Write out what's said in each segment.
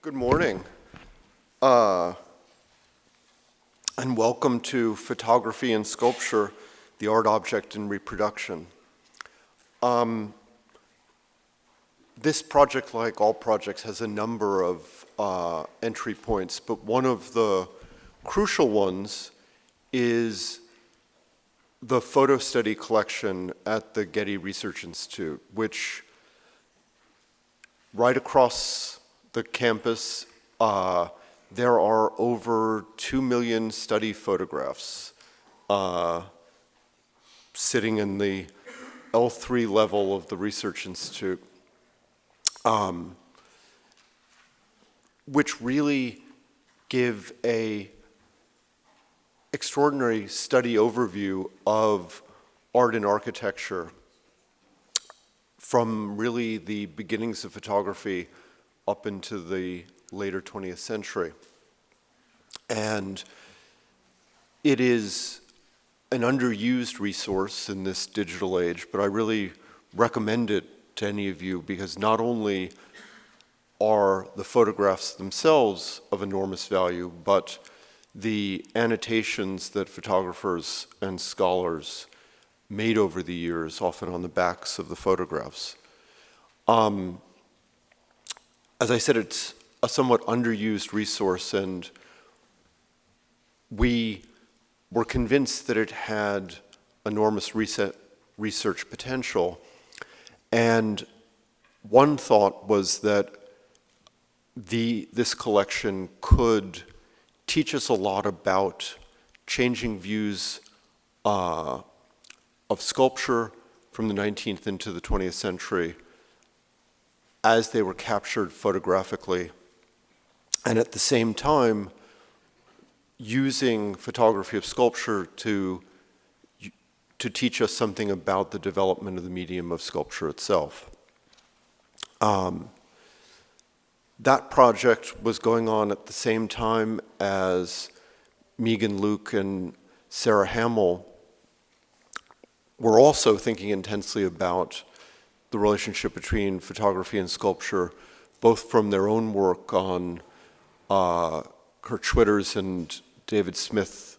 Good morning, and welcome to Photography and Sculpture, the Art Object in Reproduction. This project, like all projects, has a number of entry points, but one of the crucial ones is the photo study collection at the Getty Research Institute, which right across the campus, there are over 2 million study photographs sitting in the L3 level of the Research Institute, which really give a extraordinary study overview of art and architecture from really the beginnings of photography up into the later 20th century. And it is an underused resource in this digital age, but I really recommend it to any of you because not only are the photographs themselves of enormous value, but the annotations that photographers and scholars made over the years, often on the backs of the photographs. As I said, it's a somewhat underused resource, and we were convinced that it had enormous research potential. And one thought was that this collection could teach us a lot about changing views of sculpture from the 19th into the 20th century as they were captured photographically, and at the same time using photography of sculpture to teach us something about the development of the medium of sculpture itself. That project was going on at the same time as Megan Luke and Sarah Hamill were also thinking intensely about the relationship between photography and sculpture, both from their own work on Kurt Schwitter's and David Smith,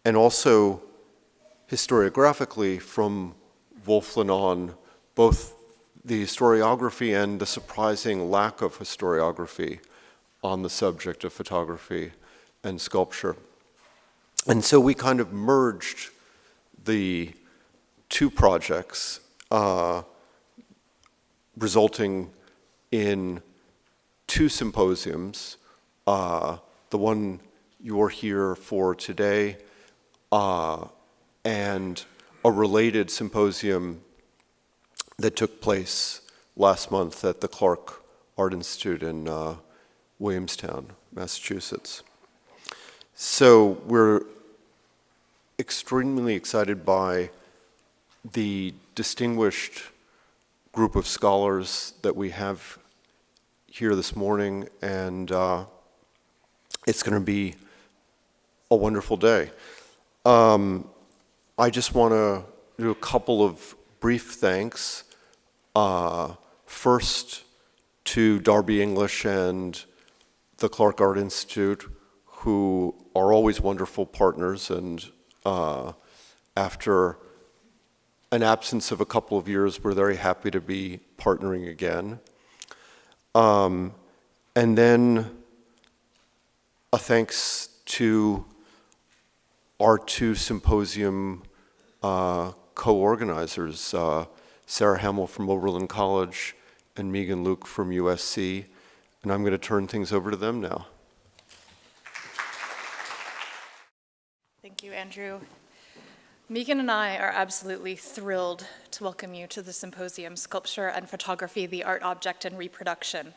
and also historiographically from Wolflin on both the historiography and the surprising lack of historiography on the subject of photography and sculpture. And so we kind of merged the two projects, resulting in two symposiums, the one you're here for today, and a related symposium that took place last month at the Clark Art Institute in Williamstown, Massachusetts. So we're extremely excited by the distinguished group of scholars that we have here this morning, and it's going to be a wonderful day. I just want to do a couple of brief thanks. First to Darby English and the Clark Art Institute, who are always wonderful partners, and after an absence of a couple of years, we're very happy to be partnering again. And then a thanks to our two symposium co-organizers, Sarah Hamill from Oberlin College and Megan Luke from USC. And I'm going to turn things over to them now. Thank you, Andrew. Megan and I are absolutely thrilled to welcome you to the Symposium, Sculpture and Photography, the Art Object in Reproduction.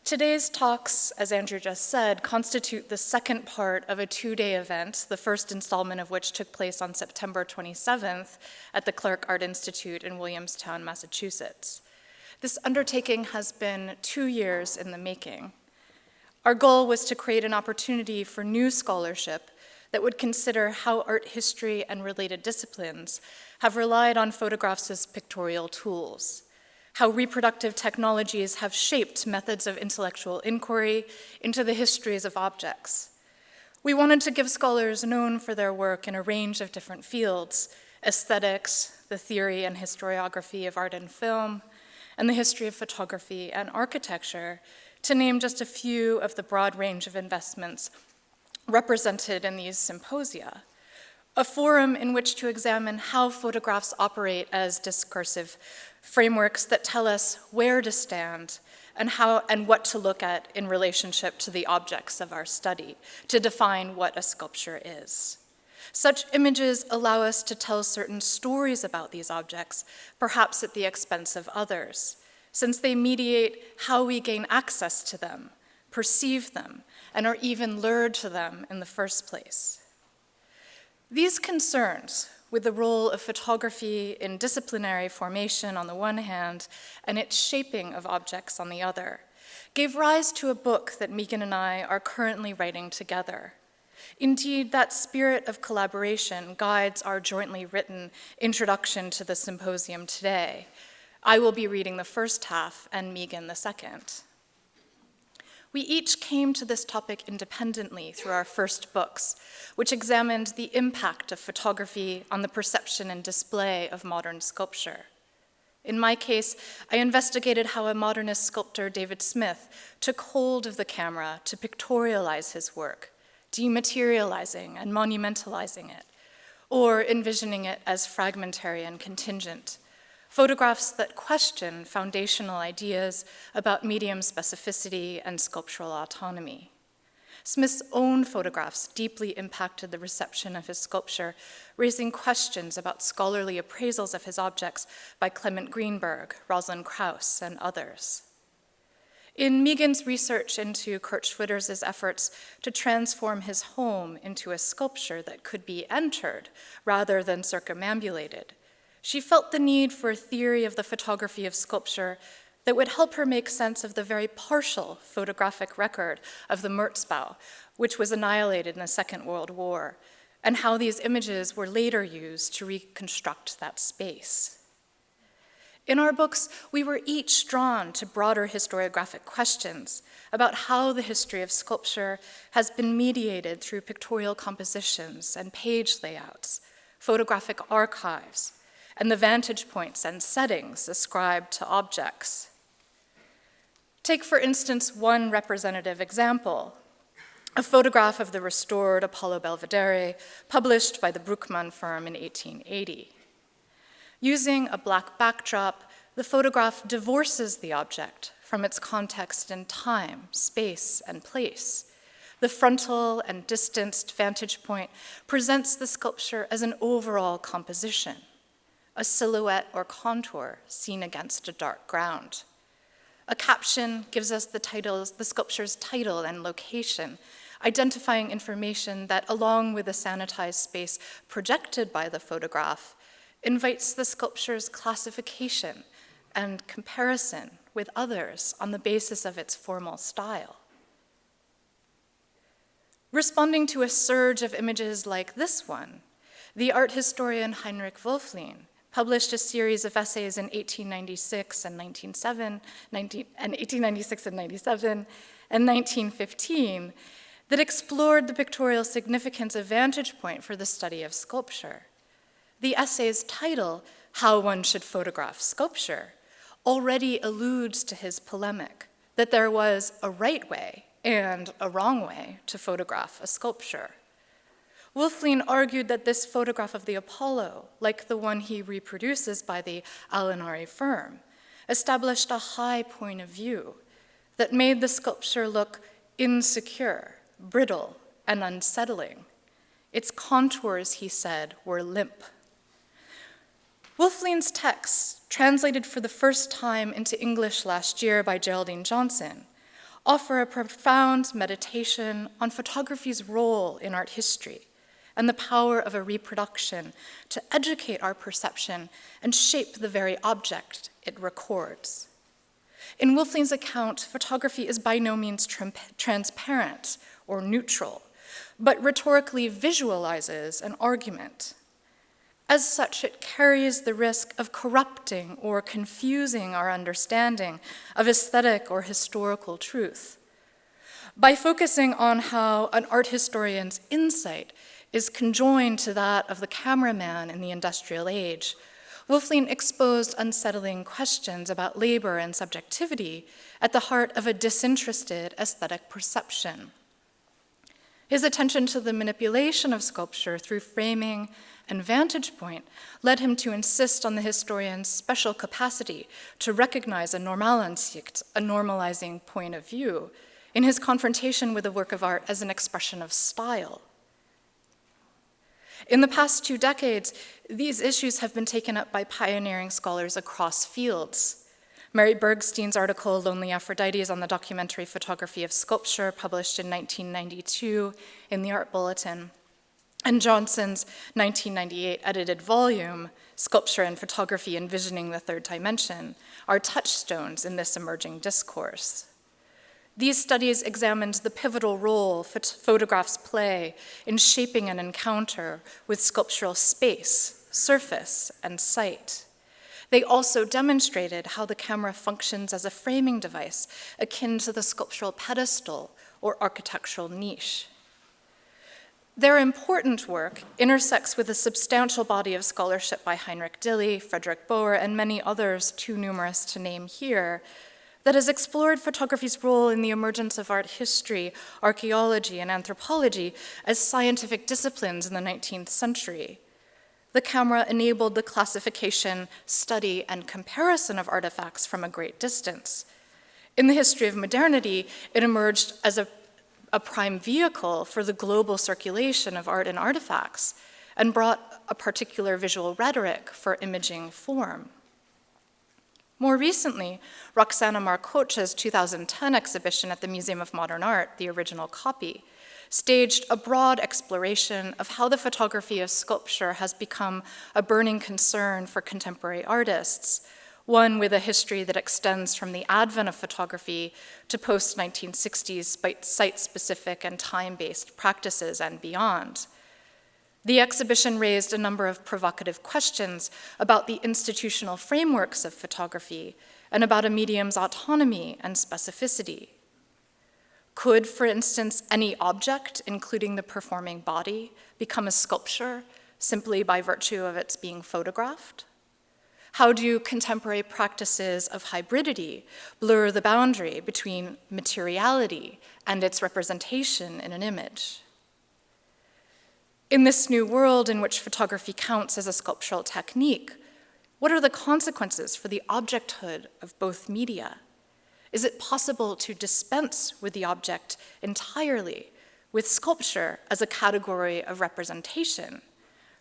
Today's talks, as Andrew just said, constitute the second part of a two-day event, the first installment of which took place on September 27th at the Clark Art Institute in Williamstown, Massachusetts. This undertaking has been 2 years in the making. Our goal was to create an opportunity for new scholarship that would consider how art history and related disciplines have relied on photographs as pictorial tools, how reproductive technologies have shaped methods of intellectual inquiry into the histories of objects. We wanted to give scholars known for their work in a range of different fields: aesthetics, the theory and historiography of art and film, and the history of photography and architecture, to name just a few of the broad range of investments represented in these symposia. A forum in which to examine how photographs operate as discursive frameworks that tell us where to stand and what to look at in relationship to the objects of our study, to define what a sculpture is. Such images allow us to tell certain stories about these objects, perhaps at the expense of others, since they mediate how we gain access to them, perceive them, and are even lured to them in the first place. These concerns with the role of photography in disciplinary formation on the one hand and its shaping of objects on the other gave rise to a book that Megan and I are currently writing together. Indeed, that spirit of collaboration guides our jointly written introduction to the symposium today. I will be reading the first half and Megan the second. We each came to this topic independently through our first books, which examined the impact of photography on the perception and display of modern sculpture. In my case, I investigated how a modernist sculptor, David Smith, took hold of the camera to pictorialize his work, dematerializing and monumentalizing it, or envisioning it as fragmentary and contingent. Photographs that question foundational ideas about medium specificity and sculptural autonomy. Smith's own photographs deeply impacted the reception of his sculpture, raising questions about scholarly appraisals of his objects by Clement Greenberg, Rosalind Krauss, and others. In Megan's research into Kurt Schwitter's efforts to transform his home into a sculpture that could be entered rather than circumambulated, she felt the need for a theory of the photography of sculpture that would help her make sense of the very partial photographic record of the Merzbau, which was annihilated in the Second World War, and how these images were later used to reconstruct that space. In our books, we were each drawn to broader historiographic questions about how the history of sculpture has been mediated through pictorial compositions and page layouts, photographic archives, and the vantage points and settings ascribed to objects. Take, for instance, one representative example, a photograph of the restored Apollo Belvedere, published by the Bruckmann firm in 1880. Using a black backdrop, the photograph divorces the object from its context in time, space, and place. The frontal and distanced vantage point presents the sculpture as an overall composition, a silhouette or contour seen against a dark ground. A caption gives us the sculpture's title and location, identifying information that, along with the sanitized space projected by the photograph, invites the sculpture's classification and comparison with others on the basis of its formal style. Responding to a surge of images like this one, the art historian Heinrich Wölfflin published a series of essays in 1896 and 1915 that explored the pictorial significance of vantage point for the study of sculpture. The essay's title, How One Should Photograph Sculpture, already alludes to his polemic that there was a right way and a wrong way to photograph a sculpture. Wölfflin argued that this photograph of the Apollo, like the one he reproduces by the Alinari firm, established a high point of view that made the sculpture look insecure, brittle, and unsettling. Its contours, he said, were limp. Wölfflin's texts, translated for the first time into English last year by Geraldine Johnson, offer a profound meditation on photography's role in art history and the power of a reproduction to educate our perception and shape the very object it records. In Wölfflin's account, photography is by no means transparent or neutral, but rhetorically visualizes an argument. As such, it carries the risk of corrupting or confusing our understanding of aesthetic or historical truth. By focusing on how an art historian's insight is conjoined to that of the cameraman in the industrial age, Wölfflin exposed unsettling questions about labor and subjectivity at the heart of a disinterested aesthetic perception. His attention to the manipulation of sculpture through framing and vantage point led him to insist on the historian's special capacity to recognize a Normalansicht, a normalizing point of view, in his confrontation with a work of art as an expression of style. In the past 2 decades, these issues have been taken up by pioneering scholars across fields. Mary Bergstein's article, Lonely Aphrodites, on the documentary photography of sculpture, published in 1992 in the Art Bulletin, and Johnson's 1998 edited volume, Sculpture and Photography Envisioning the Third Dimension, are touchstones in this emerging discourse. These studies examined the pivotal role photographs play in shaping an encounter with sculptural space, surface, and site. They also demonstrated how the camera functions as a framing device akin to the sculptural pedestal or architectural niche. Their important work intersects with a substantial body of scholarship by Heinrich Dilly, Frederick Boer, and many others too numerous to name here, that has explored photography's role in the emergence of art history, archaeology, and anthropology as scientific disciplines in the 19th century. The camera enabled the classification, study, and comparison of artifacts from a great distance. In the history of modernity, it emerged as a prime vehicle for the global circulation of art and artifacts, and brought a particular visual rhetoric for imaging form. More recently, Roxana Marcocha's 2010 exhibition at the Museum of Modern Art, The Original Copy, staged a broad exploration of how the photography of sculpture has become a burning concern for contemporary artists, one with a history that extends from the advent of photography to post-1960s site-specific and time-based practices and beyond. The exhibition raised a number of provocative questions about the institutional frameworks of photography and about a medium's autonomy and specificity. Could, for instance, any object, including the performing body, become a sculpture simply by virtue of its being photographed? How do contemporary practices of hybridity blur the boundary between materiality and its representation in an image? In this new world in which photography counts as a sculptural technique, what are the consequences for the objecthood of both media? Is it possible to dispense with the object entirely, with sculpture as a category of representation,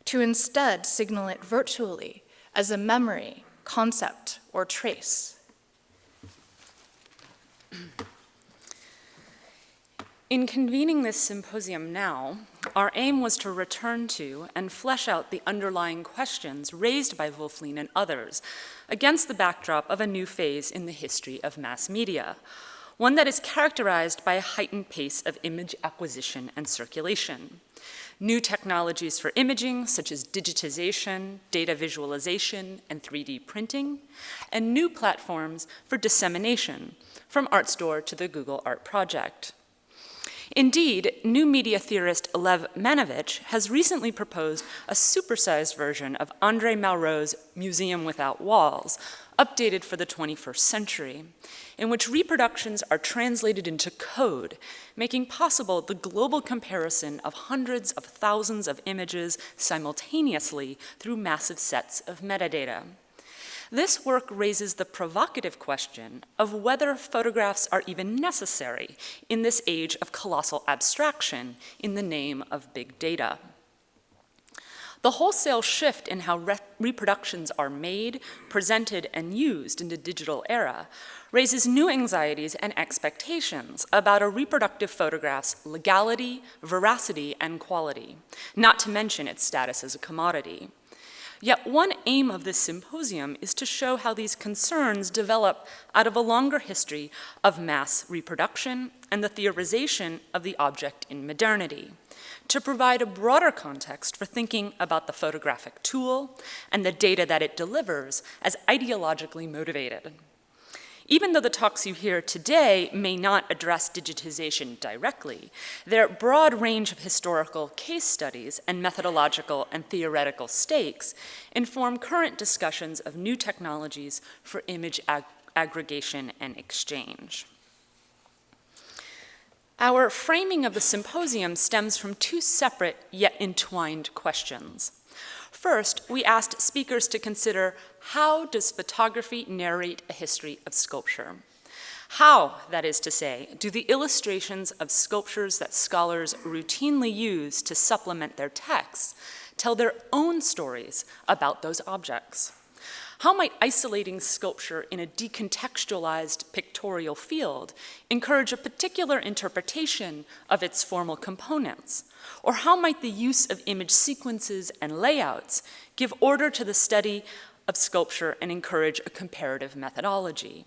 to instead signal it virtually as a memory, concept, or trace? In convening this symposium now, our aim was to return to and flesh out the underlying questions raised by Wölfflin and others against the backdrop of a new phase in the history of mass media, one that is characterized by a heightened pace of image acquisition and circulation. New technologies for imaging, such as digitization, data visualization, and 3D printing, and new platforms for dissemination, from ArtStore to the Google Art Project. Indeed, new media theorist Lev Manovich has recently proposed a supersized version of André Malraux's Museum Without Walls, updated for the 21st century, in which reproductions are translated into code, making possible the global comparison of hundreds of thousands of images simultaneously through massive sets of metadata. This work raises the provocative question of whether photographs are even necessary in this age of colossal abstraction in the name of big data. The wholesale shift in how reproductions are made, presented, and used in the digital era raises new anxieties and expectations about a reproductive photograph's legality, veracity, and quality, not to mention its status as a commodity. Yet one aim of this symposium is to show how these concerns develop out of a longer history of mass reproduction and the theorization of the object in modernity, to provide a broader context for thinking about the photographic tool and the data that it delivers as ideologically motivated. Even though the talks you hear today may not address digitization directly, their broad range of historical case studies and methodological and theoretical stakes inform current discussions of new technologies for image aggregation and exchange. Our framing of the symposium stems from two separate yet entwined questions. First, we asked speakers to consider, how does photography narrate a history of sculpture? How, that is to say, do the illustrations of sculptures that scholars routinely use to supplement their texts tell their own stories about those objects? How might isolating sculpture in a decontextualized pictorial field encourage a particular interpretation of its formal components? Or how might the use of image sequences and layouts give order to the study of sculpture and encourage a comparative methodology?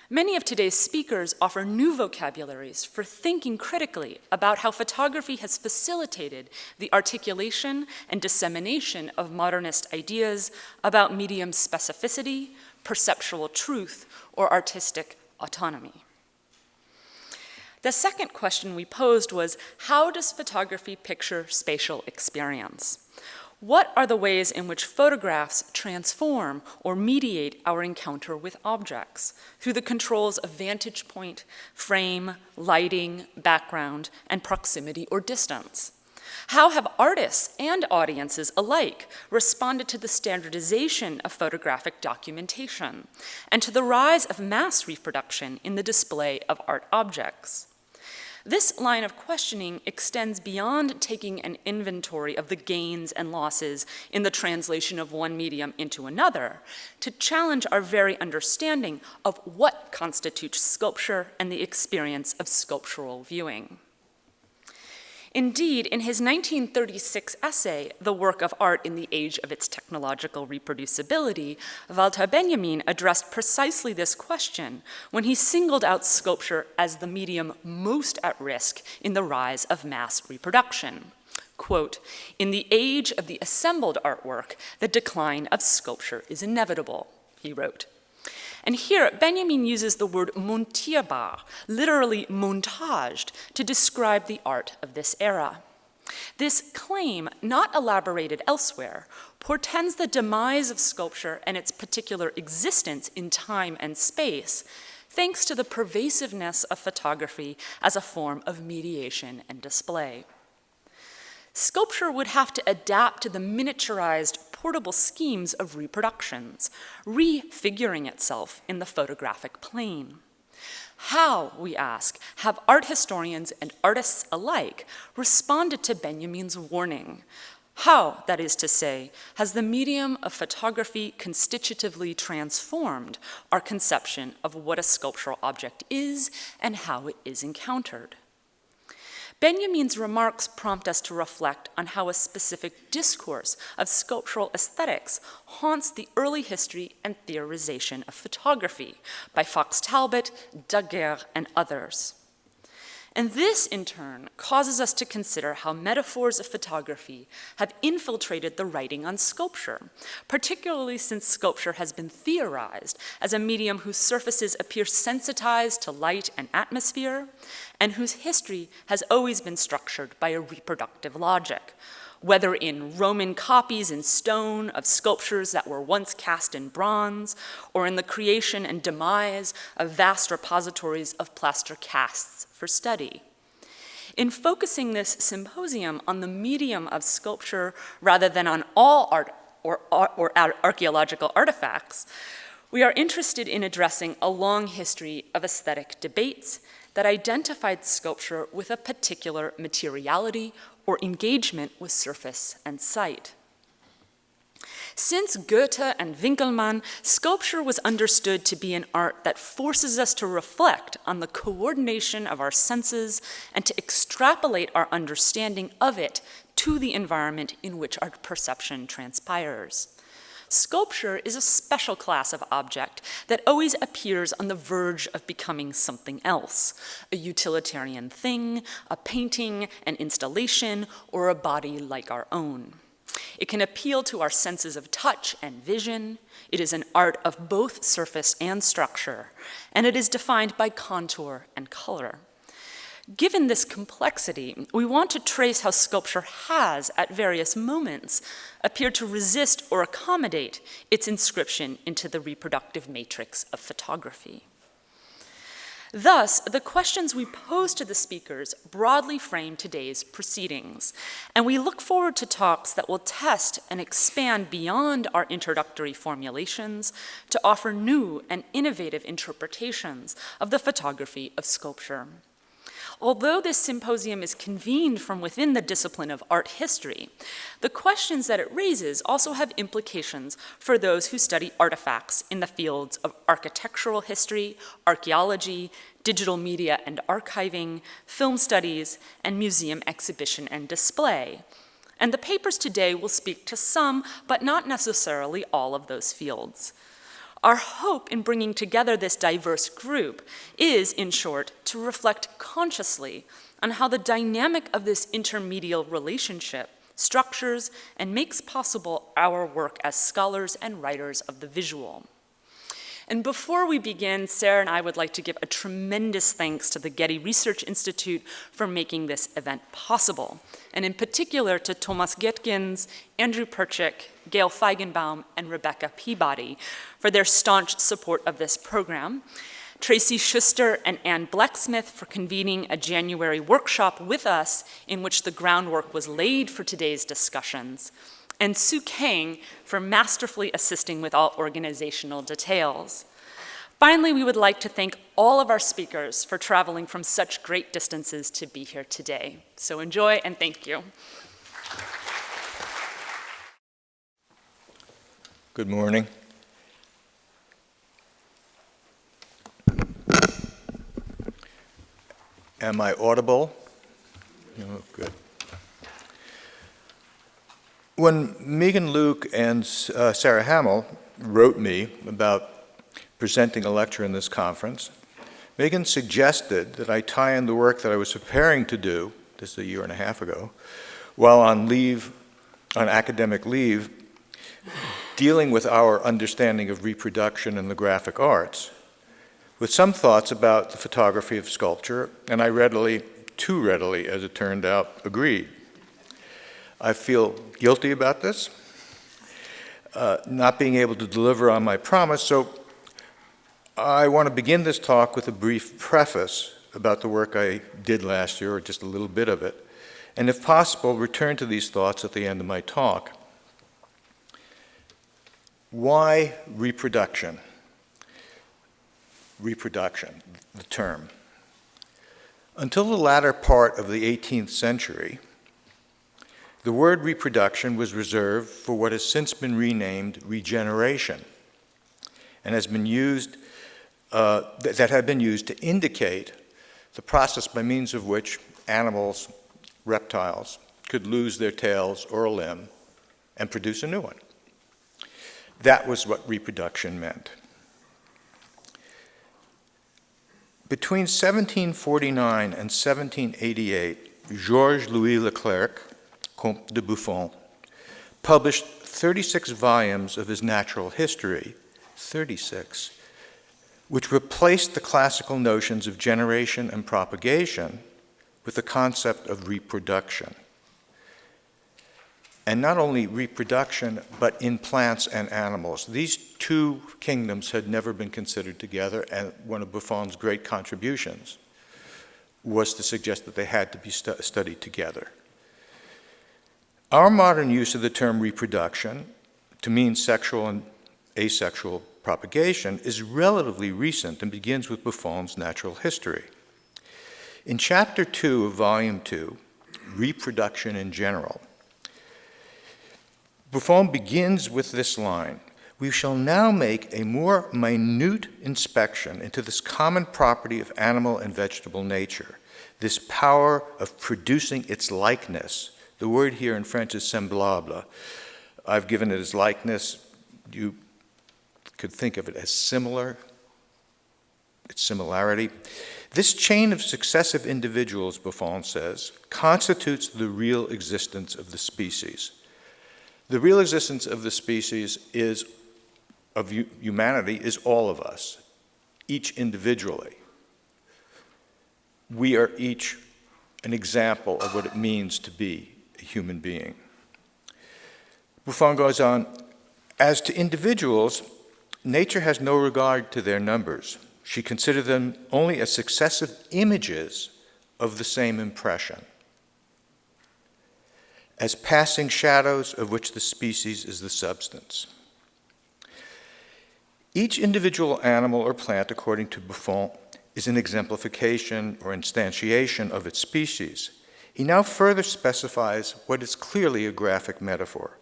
Many of today's speakers offer new vocabularies for thinking critically about how photography has facilitated the articulation and dissemination of modernist ideas about medium specificity, perceptual truth, or artistic autonomy. The second question we posed was, how does photography picture spatial experience? What are the ways in which photographs transform or mediate our encounter with objects through the controls of vantage point, frame, lighting, background, and proximity or distance? How have artists and audiences alike responded to the standardization of photographic documentation and to the rise of mass reproduction in the display of art objects? This line of questioning extends beyond taking an inventory of the gains and losses in the translation of one medium into another to challenge our very understanding of what constitutes sculpture and the experience of sculptural viewing. Indeed, in his 1936 essay, The Work of Art in the Age of Its Technological Reproducibility, Walter Benjamin addressed precisely this question when he singled out sculpture as the medium most at risk in the rise of mass reproduction. Quote, "In the age of the assembled artwork, the decline of sculpture is inevitable," he wrote. And here, Benjamin uses the word montierbar, literally montaged, to describe the art of this era. This claim, not elaborated elsewhere, portends the demise of sculpture and its particular existence in time and space, thanks to the pervasiveness of photography as a form of mediation and display. Sculpture would have to adapt to the miniaturized, portable schemes of reproductions, refiguring itself in the photographic plane. How, we ask, have art historians and artists alike responded to Benjamin's warning? How, that is to say, has the medium of photography constitutively transformed our conception of what a sculptural object is and how it is encountered? Benjamin's remarks prompt us to reflect on how a specific discourse of sculptural aesthetics haunts the early history and theorization of photography by Fox Talbot, Daguerre, and others. And this, in turn, causes us to consider how metaphors of photography have infiltrated the writing on sculpture, particularly since sculpture has been theorized as a medium whose surfaces appear sensitized to light and atmosphere, and whose history has always been structured by a reproductive logic, whether in Roman copies in stone of sculptures that were once cast in bronze, or in the creation and demise of vast repositories of plaster casts for study. In focusing this symposium on the medium of sculpture rather than on all art or archaeological artifacts, we are interested in addressing a long history of aesthetic debates that identified sculpture with a particular materiality or engagement with surface and sight. Since Goethe and Winkelmann, sculpture was understood to be an art that forces us to reflect on the coordination of our senses and to extrapolate our understanding of it to the environment in which our perception transpires. Sculpture is a special class of object that always appears on the verge of becoming something else, a utilitarian thing, a painting, an installation, or a body like our own. It can appeal to our senses of touch and vision. It is an art of both surface and structure, and it is defined by contour and color. Given this complexity, we want to trace how sculpture has, at various moments, appeared to resist or accommodate its inscription into the reproductive matrix of photography. Thus, the questions we pose to the speakers broadly frame today's proceedings, and we look forward to talks that will test and expand beyond our introductory formulations to offer new and innovative interpretations of the photography of sculpture. Although this symposium is convened from within the discipline of art history, the questions that it raises also have implications for those who study artifacts in the fields of architectural history, archaeology, digital media and archiving, film studies, and museum exhibition and display. And the papers today will speak to some, but not necessarily all of those fields. Our hope in bringing together this diverse group is, in short, to reflect consciously on how the dynamic of this intermedial relationship structures and makes possible our work as scholars and writers of the visual. And before we begin, Sarah and I would like to give a tremendous thanks to the Getty Research Institute for making this event possible, and in particular to Thomas Getkins, Andrew Perchuk, Gail Feigenbaum, and Rebecca Peabody for their staunch support of this program, Tracy Schuster and Ann Blecksmith for convening a January workshop with us in which the groundwork was laid for today's discussions, and Sue Kang for masterfully assisting with all organizational details. Finally, we would like to thank all of our speakers for traveling from such great distances to be here today. So enjoy and thank you. Good morning. Am I audible? Oh, good. When Megan Luke and Sarah Hamill wrote me about presenting a lecture in this conference, Megan suggested that I tie in the work that I was preparing to do, this is a year and a half ago, while on leave, on academic leave, dealing with our understanding of reproduction and the graphic arts, with some thoughts about the photography of sculpture, and I readily, too readily as it turned out, agreed. I feel guilty about this, not being able to deliver on my promise, so I want to begin this talk with a brief preface about the work I did last year, or just a little bit of it, and if possible, return to these thoughts at the end of my talk. Why reproduction? Reproduction, the term. Until the latter part of the 18th century, the word reproduction was reserved for what has since been renamed regeneration and has been used, that had been used to indicate the process by means of which animals, reptiles, could lose their tails or a limb and produce a new one. That was what reproduction meant. Between 1749 and 1788, Georges Louis Leclerc, Comte de Buffon, published 36 volumes of his natural history, 36, which replaced the classical notions of generation and propagation with the concept of reproduction. And not only reproduction, but in plants and animals. These two kingdoms had never been considered together, and one of Buffon's great contributions was to suggest that they had to be studied together. Our modern use of the term reproduction to mean sexual and asexual propagation is relatively recent and begins with Buffon's natural history. In chapter 2 of volume 2, Reproduction in General, Buffon begins with this line: "We shall now make a more minute inspection into this common property of animal and vegetable nature, this power of producing its likeness The word here in French is semblable. I've given it as likeness. You could think of it as similar, its similarity. This chain of successive individuals, Buffon says, constitutes the real existence of the species. The real existence of the species of humanity is all of us, each individually. We are each an example of what it means to be a human being. Buffon goes on, as to individuals, nature has no regard to their numbers. She considered them only as successive images of the same impression, as passing shadows of which the species is the substance. Each individual animal or plant, according to Buffon, is an exemplification or instantiation of its species. He now further specifies what is clearly a graphic metaphor.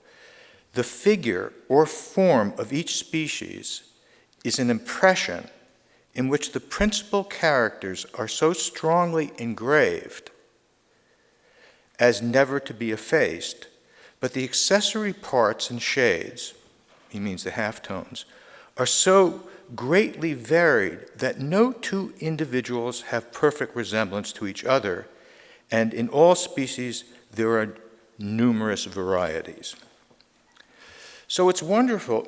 The figure or form of each species is an impression in which the principal characters are so strongly engraved as never to be effaced, but the accessory parts and shades, he means the halftones, are so greatly varied that no two individuals have perfect resemblance to each other, and in all species there are numerous varieties. So it's wonderful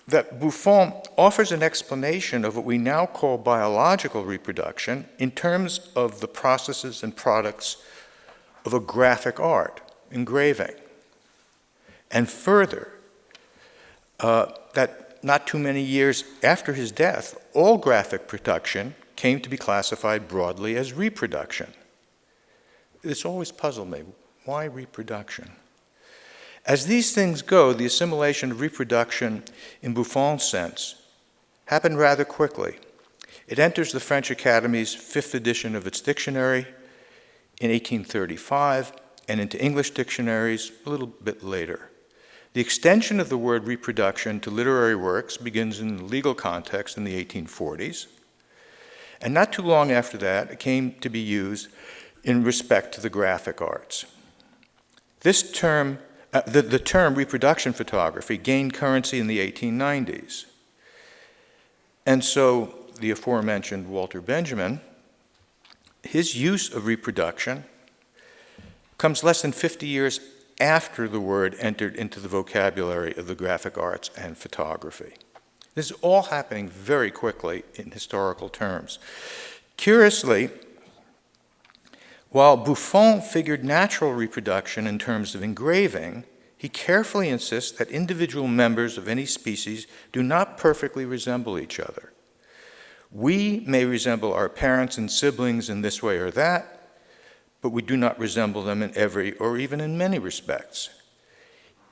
that Buffon offers an explanation of what we now call biological reproduction in terms of the processes and products of a graphic art, engraving. And further, that not too many years after his death, all graphic production came to be classified broadly as reproduction. It's always puzzled me. Why reproduction? As these things go, the assimilation of reproduction in Buffon's sense happened rather quickly. It enters the French Academy's 5th edition of its dictionary in 1835 and into English dictionaries a little bit later. The extension of the word reproduction to literary works begins in the legal context in the 1840s, and not too long after that, it came to be used in respect to the graphic arts. This term, the term reproduction photography gained currency in the 1890s. And so the aforementioned Walter Benjamin, his use of reproduction comes less than 50 years after the word entered into the vocabulary of the graphic arts and photography. This is all happening very quickly in historical terms. Curiously, while Buffon figured natural reproduction in terms of engraving, he carefully insists that individual members of any species do not perfectly resemble each other. We may resemble our parents and siblings in this way or that, but we do not resemble them in every or even in many respects.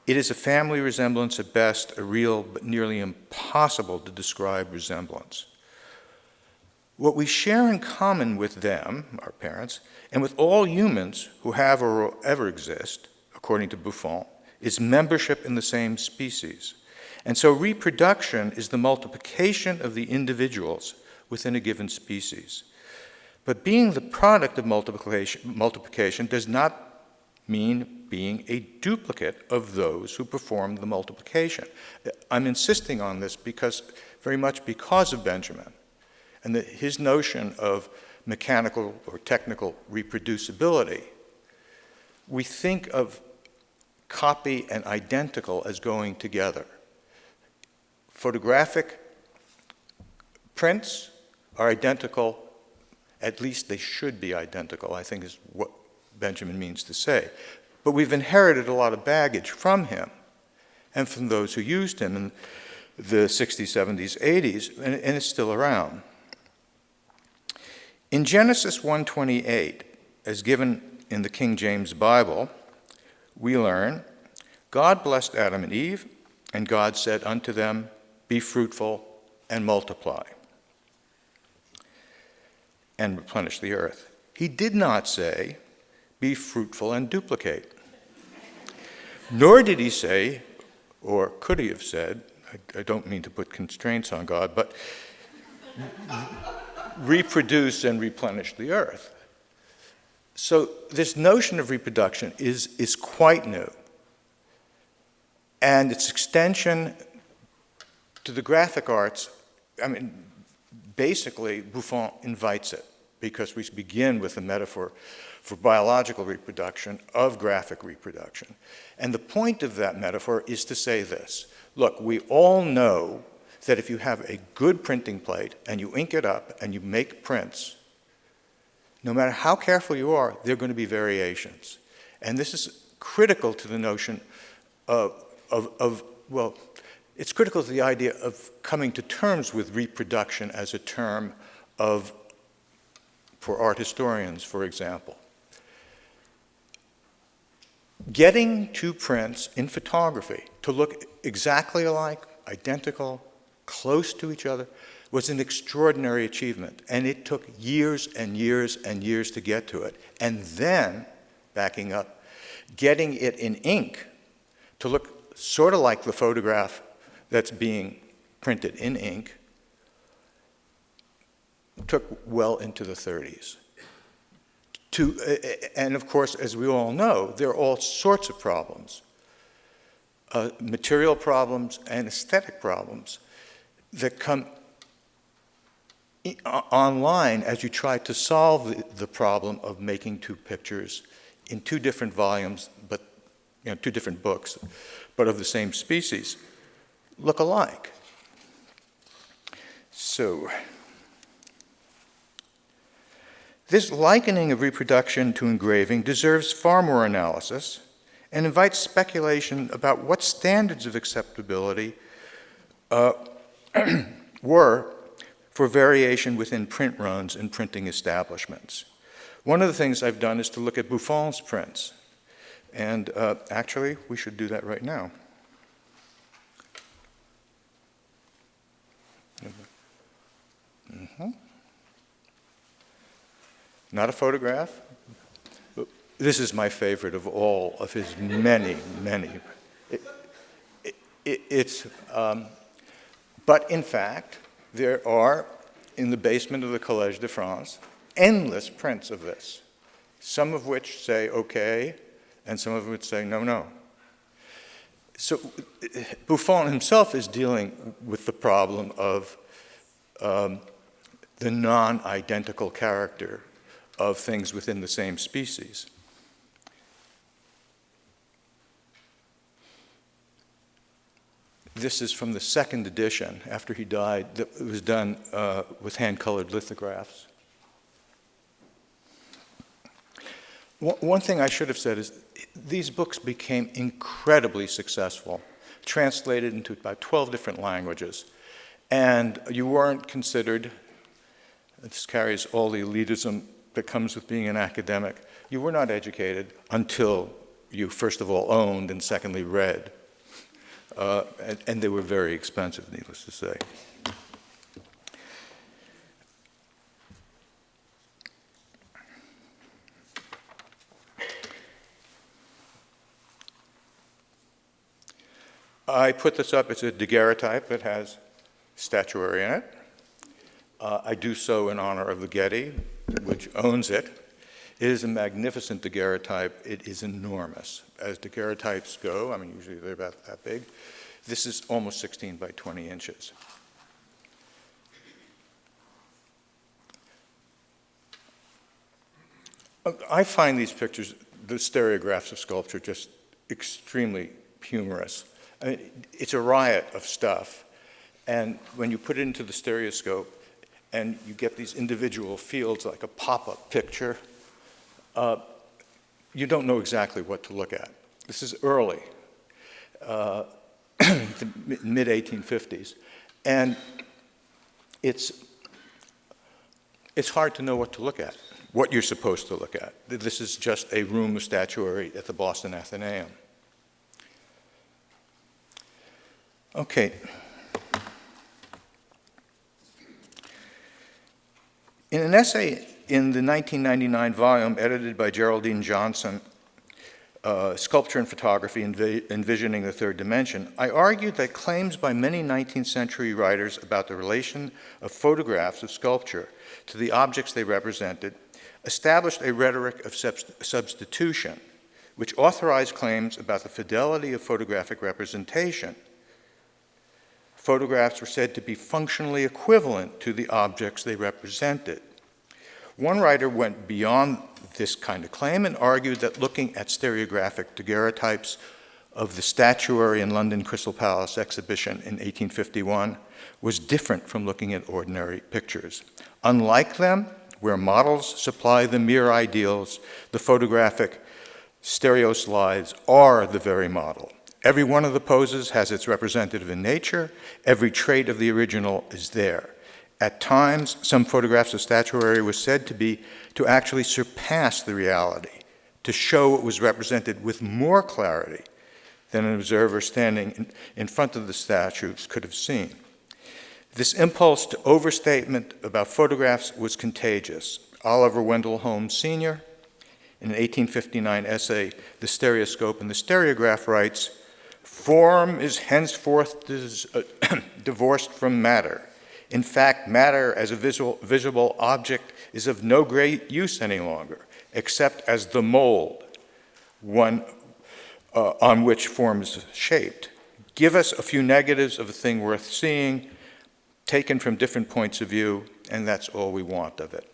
It is a family resemblance at best, a real but nearly impossible to describe resemblance. What we share in common with them, our parents, and with all humans who have or will ever exist, according to Buffon, is membership in the same species. And so reproduction is the multiplication of the individuals within a given species. But being the product of multiplication does not mean being a duplicate of those who perform the multiplication. I'm insisting on this very much because of Benjamin and his notion of mechanical or technical reproducibility. We think of copy and identical as going together. Photographic prints are identical. At least they should be identical, I think is what Benjamin means to say. But we've inherited a lot of baggage from him and from those who used him in the 60s, 70s, 80s, and it's still around. In Genesis 1:28, as given in the King James Bible, we learn, God blessed Adam and Eve, and God said unto them, be fruitful and multiply, and replenish the earth. He did not say, be fruitful and duplicate. Nor did he say, or could he have said, I don't mean to put constraints on God, but reproduce and replenish the earth. So this notion of reproduction is quite new. And its extension to the graphic arts, I mean, basically Buffon invites it, because we begin with a metaphor for biological reproduction of graphic reproduction. And the point of that metaphor is to say this: look, we all know that if you have a good printing plate and you ink it up and you make prints, no matter how careful you are, there are going to be variations. And this is critical to the notion well, it's critical to the idea of coming to terms with reproduction as a term for art historians, for example. Getting two prints in photography to look exactly alike, identical, close to each other, was an extraordinary achievement. And it took years and years and years to get to it. And then, backing up, getting it in ink to look sort of like the photograph that's being printed in ink took well into the 30s. And of course, as we all know, there are all sorts of problems, material problems and aesthetic problems that come online as you try to solve the problem of making two pictures in two different volumes, but two different books, but of the same species, look alike. So, this likening of reproduction to engraving deserves far more analysis and invites speculation about what standards of acceptability were for variation within print runs and printing establishments. One of the things I've done is to look at Buffon's prints. And actually, we should do that right now. Mm-hmm. Not a photograph. This is my favorite of all of his many, many. But in fact, there are, in the basement of the Collège de France, endless prints of this, some of which say okay, and some of which say no, no. So Buffon himself is dealing with the problem of the non-identical character of things within the same species. This is from the second edition, after he died, that was done with hand-colored lithographs. One thing I should have said is these books became incredibly successful, translated into about 12 different languages. And you weren't considered, this carries all the elitism that comes with being an academic, you were not educated until you first of all owned and secondly read. And they were very expensive, needless to say. I put this up, it's a daguerreotype that has statuary in it. I do so in honor of the Getty, which owns it. It is a magnificent daguerreotype. It is enormous. As daguerreotypes go, I mean, usually they're about that big. This is almost 16 by 20 inches. I find these pictures, the stereographs of sculpture, just extremely humorous. I mean, it's a riot of stuff. And when you put it into the stereoscope and you get these individual fields like a pop-up picture, you don't know exactly what to look at. This is early, the mid-1850s. And it's hard to know what to look at, what you're supposed to look at. This is just a room of statuary at the Boston Athenaeum. Okay. In an essay in the 1999 volume edited by Geraldine Johnson, Sculpture and Photography, Envisioning the Third Dimension, I argued that claims by many 19th century writers about the relation of photographs of sculpture to the objects they represented established a rhetoric of substitution, which authorized claims about the fidelity of photographic representation. Photographs were said to be functionally equivalent to the objects they represented. One writer went beyond this kind of claim and argued that looking at stereographic daguerreotypes of the statuary in London Crystal Palace exhibition in 1851 was different from looking at ordinary pictures. Unlike them, where models supply the mere ideals, the photographic stereoslides are the very model. Every one of the poses has its representative in nature. Every trait of the original is there. At times, some photographs of statuary were said to actually surpass the reality, to show what was represented with more clarity than an observer standing in front of the statues could have seen. This impulse to overstatement about photographs was contagious. Oliver Wendell Holmes Sr., in an 1859 essay, The Stereoscope and the Stereograph, writes, "Form is henceforth divorced from matter. In fact, matter as a visible object is of no great use any longer, except as the mold, one on which form is shaped. Give us a few negatives of a thing worth seeing, taken from different points of view, and that's all we want of it."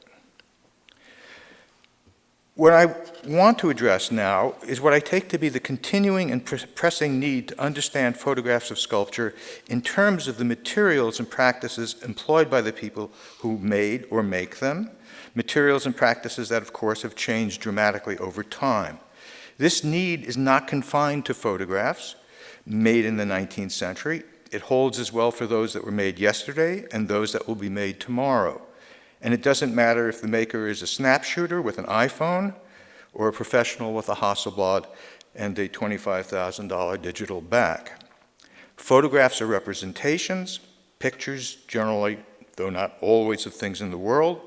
What I want to address now is what I take to be the continuing and pressing need to understand photographs of sculpture in terms of the materials and practices employed by the people who made or make them, materials and practices that, of course, have changed dramatically over time. This need is not confined to photographs made in the 19th century. It holds as well for those that were made yesterday and those that will be made tomorrow. And it doesn't matter if the maker is a snap shooter with an iPhone or a professional with a Hasselblad and a $25,000 digital back. Photographs are representations, pictures generally, though not always, of things in the world,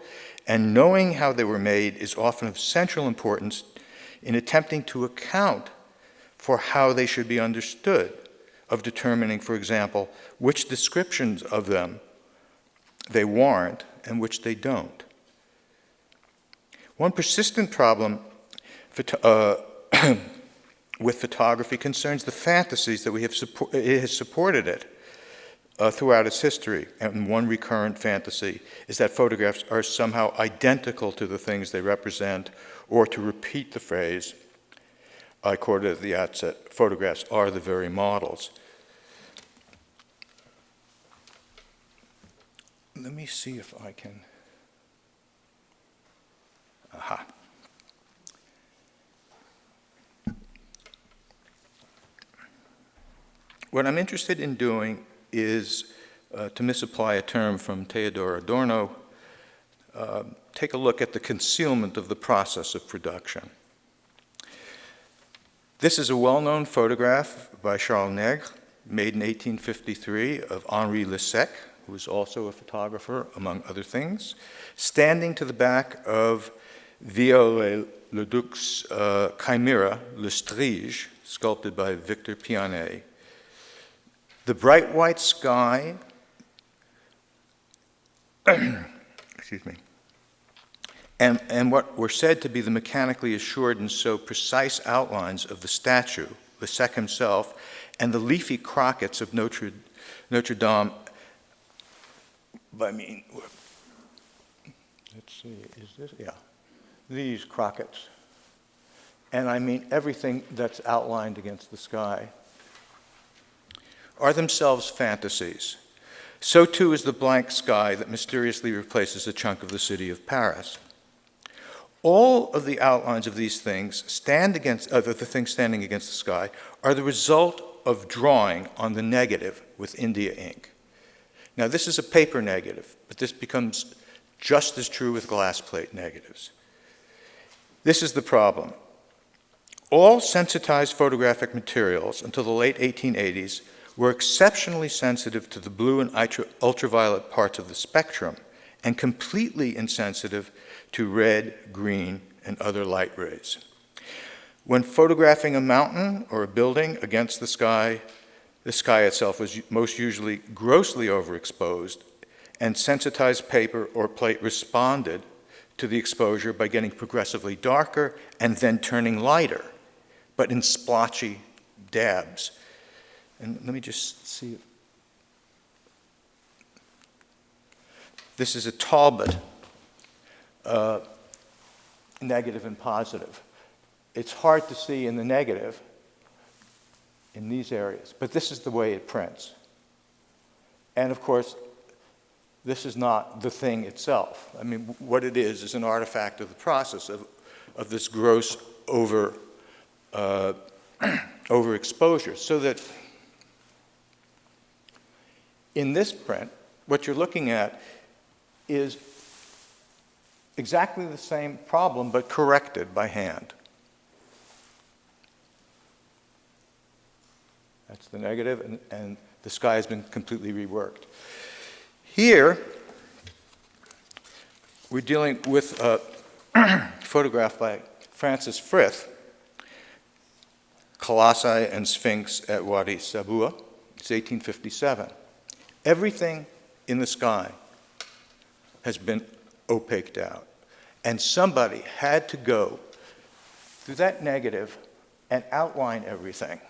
and knowing how they were made is often of central importance in attempting to account for how they should be understood, of determining, for example, which descriptions of them they warrant and which they don't. One persistent problem with photography concerns the fantasies that it has supported it throughout its history. And one recurrent fantasy is that photographs are somehow identical to the things they represent, or to repeat the phrase I quoted at the outset, photographs are the very models. Let me see if I can. Aha. What I'm interested in doing is, to misapply a term from Theodor Adorno, take a look at the concealment of the process of production. This is a well-known photograph by Charles Nègre, made in 1853, of Henri Lessec, who was also a photographer, among other things, standing to the back of Viollet-le-Duc's Chimera, Le Strige, sculpted by Victor Pianet. The bright white sky, excuse me, and what were said to be the mechanically assured and so precise outlines of the statue, Lessec himself, and the leafy crockets of Notre Dame. I mean, let's see, is this? Yeah. These crockets. And I mean everything that's outlined against the sky are themselves fantasies. So too is the blank sky that mysteriously replaces a chunk of the city of Paris. All of the outlines of these things the things standing against the sky are the result of drawing on the negative with India ink. Now, this is a paper negative, but this becomes just as true with glass plate negatives. This is the problem. All sensitized photographic materials until the late 1880s were exceptionally sensitive to the blue and ultraviolet parts of the spectrum and completely insensitive to red, green, and other light rays. When photographing a mountain or a building against the sky itself was most usually grossly overexposed, and sensitized paper or plate responded to the exposure by getting progressively darker and then turning lighter, but in splotchy dabs. And let me just see. This is a Talbot, negative and positive. It's hard to see in the negative in these areas, but this is the way it prints. And of course, this is not the thing itself. I mean, what it is an artifact of the process of this gross overexposure. So that in this print, what you're looking at is exactly the same problem, but corrected by hand. That's the negative, and the sky has been completely reworked. Here, we're dealing with a photograph by Francis Frith, Colossi and Sphinx at Wadi Sabua. It's 1857. Everything in the sky has been opaqued out. And somebody had to go through that negative and outline everything,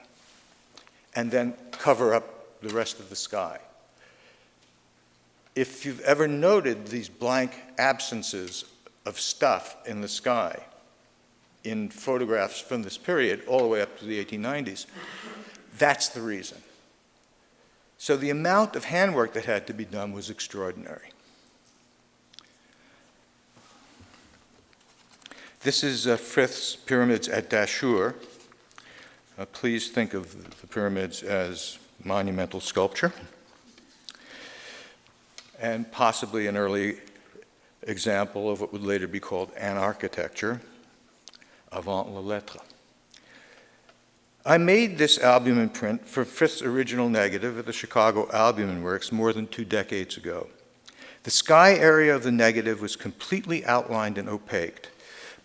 and then cover up the rest of the sky. If you've ever noted these blank absences of stuff in the sky in photographs from this period all the way up to the 1890s, that's the reason. So the amount of handwork that had to be done was extraordinary. This is Frith's pyramids at Dashur. Please think of the pyramids as monumental sculpture, and possibly an early example of what would later be called anarchitecture, avant la lettre. I made this albumin print for Frith's original negative at the Chicago Albumin Works more than 2 decades ago. The sky area of the negative was completely outlined and opaqued,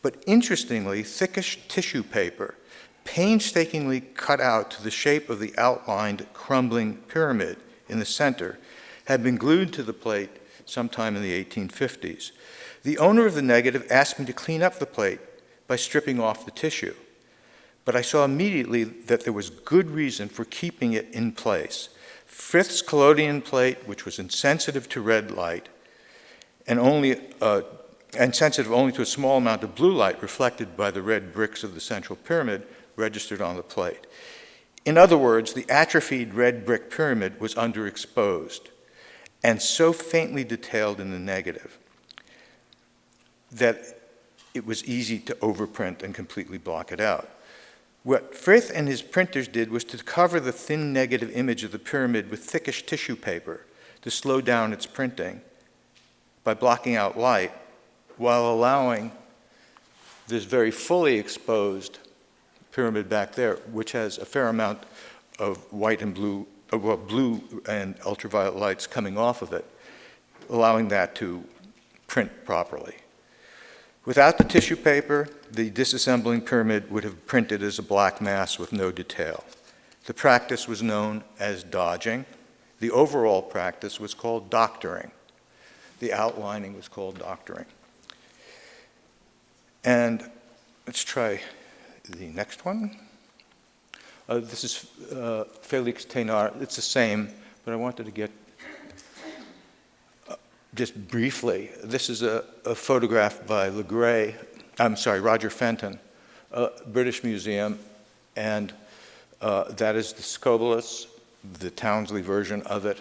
but interestingly, thickish tissue paper, painstakingly cut out to the shape of the outlined crumbling pyramid in the center, had been glued to the plate sometime in the 1850s. The owner of the negative asked me to clean up the plate by stripping off the tissue, but I saw immediately that there was good reason for keeping it in place. Frith's collodion plate, which was insensitive to red light and sensitive only to a small amount of blue light reflected by the red bricks of the central pyramid, registered on the plate. In other words, the atrophied red brick pyramid was underexposed and so faintly detailed in the negative that it was easy to overprint and completely block it out. What Frith and his printers did was to cover the thin negative image of the pyramid with thickish tissue paper to slow down its printing by blocking out light while allowing this very fully exposed pyramid back there, which has a fair amount of white and blue, blue and ultraviolet lights coming off of it, allowing that to print properly. Without the tissue paper, the disassembling pyramid would have printed as a black mass with no detail. The practice was known as dodging. The overall practice was called doctoring. The outlining was called doctoring. And let's try the next one. This is Félix Thénard. It's the same, but I wanted to get just briefly. This is a photograph by Roger Fenton, British Museum, and that is the Scobolus, the Townsley version of it,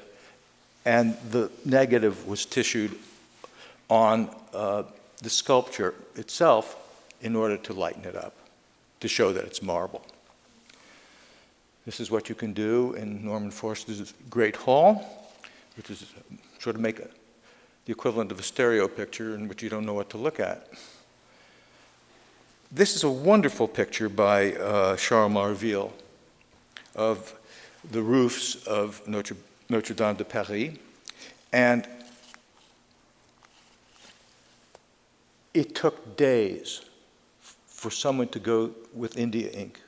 and the negative was tissued on the sculpture itself in order to lighten it up, to show that it's marble. This is what you can do in Norman Foerster's Great Hall, which is sort of make the equivalent of a stereo picture in which you don't know what to look at. This is a wonderful picture by Charles Marville of the roofs of Notre Dame de Paris, and it took days for someone to go with India ink,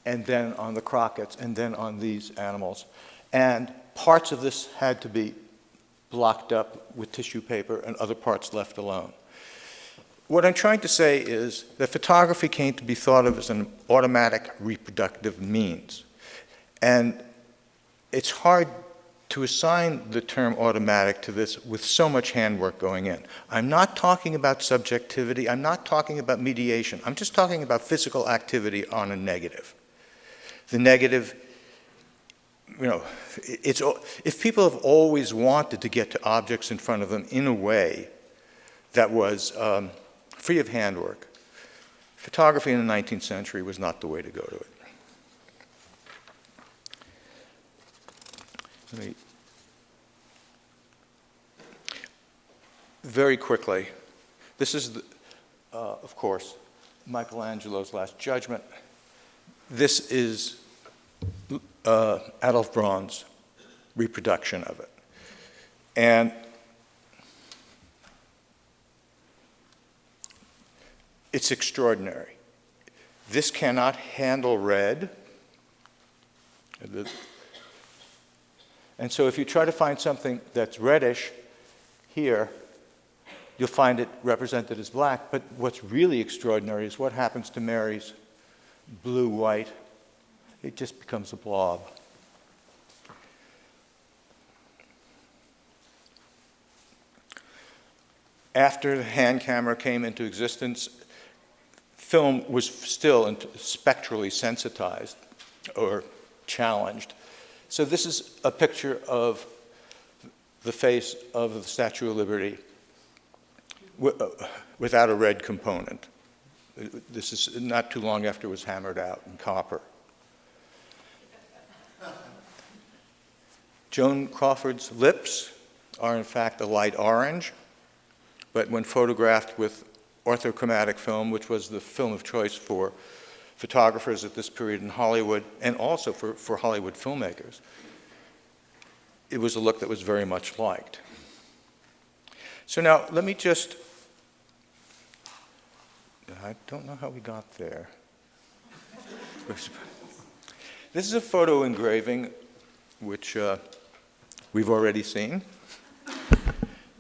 and then on the crockets, and then on these animals. And parts of this had to be blocked up with tissue paper and other parts left alone. What I'm trying to say is that photography came to be thought of as an automatic reproductive means. And it's hard to assign the term automatic to this with so much handwork going in. I'm not talking about subjectivity. I'm not talking about mediation. I'm just talking about physical activity on a negative. The negative, you know, if people have always wanted to get to objects in front of them in a way that was free of handwork, photography in the 19th century was not the way to go to it. Very quickly, this is, of course, Michelangelo's Last Judgment. This is Adolf Braun's reproduction of it. And it's extraordinary. This cannot handle red. And so if you try to find something that's reddish here, you'll find it represented as black. But what's really extraordinary is what happens to Mary's blue-white. It just becomes a blob. After the hand camera came into existence, film was still spectrally sensitized or challenged. So this is a picture of the face of the Statue of Liberty without a red component. This is not too long after it was hammered out in copper. Joan Crawford's lips are in fact a light orange, but when photographed with orthochromatic film, which was the film of choice for photographers at this period in Hollywood, and also for Hollywood filmmakers, it was a look that was very much liked. So now, let me just, I don't know how we got there. This is a photo engraving, which we've already seen.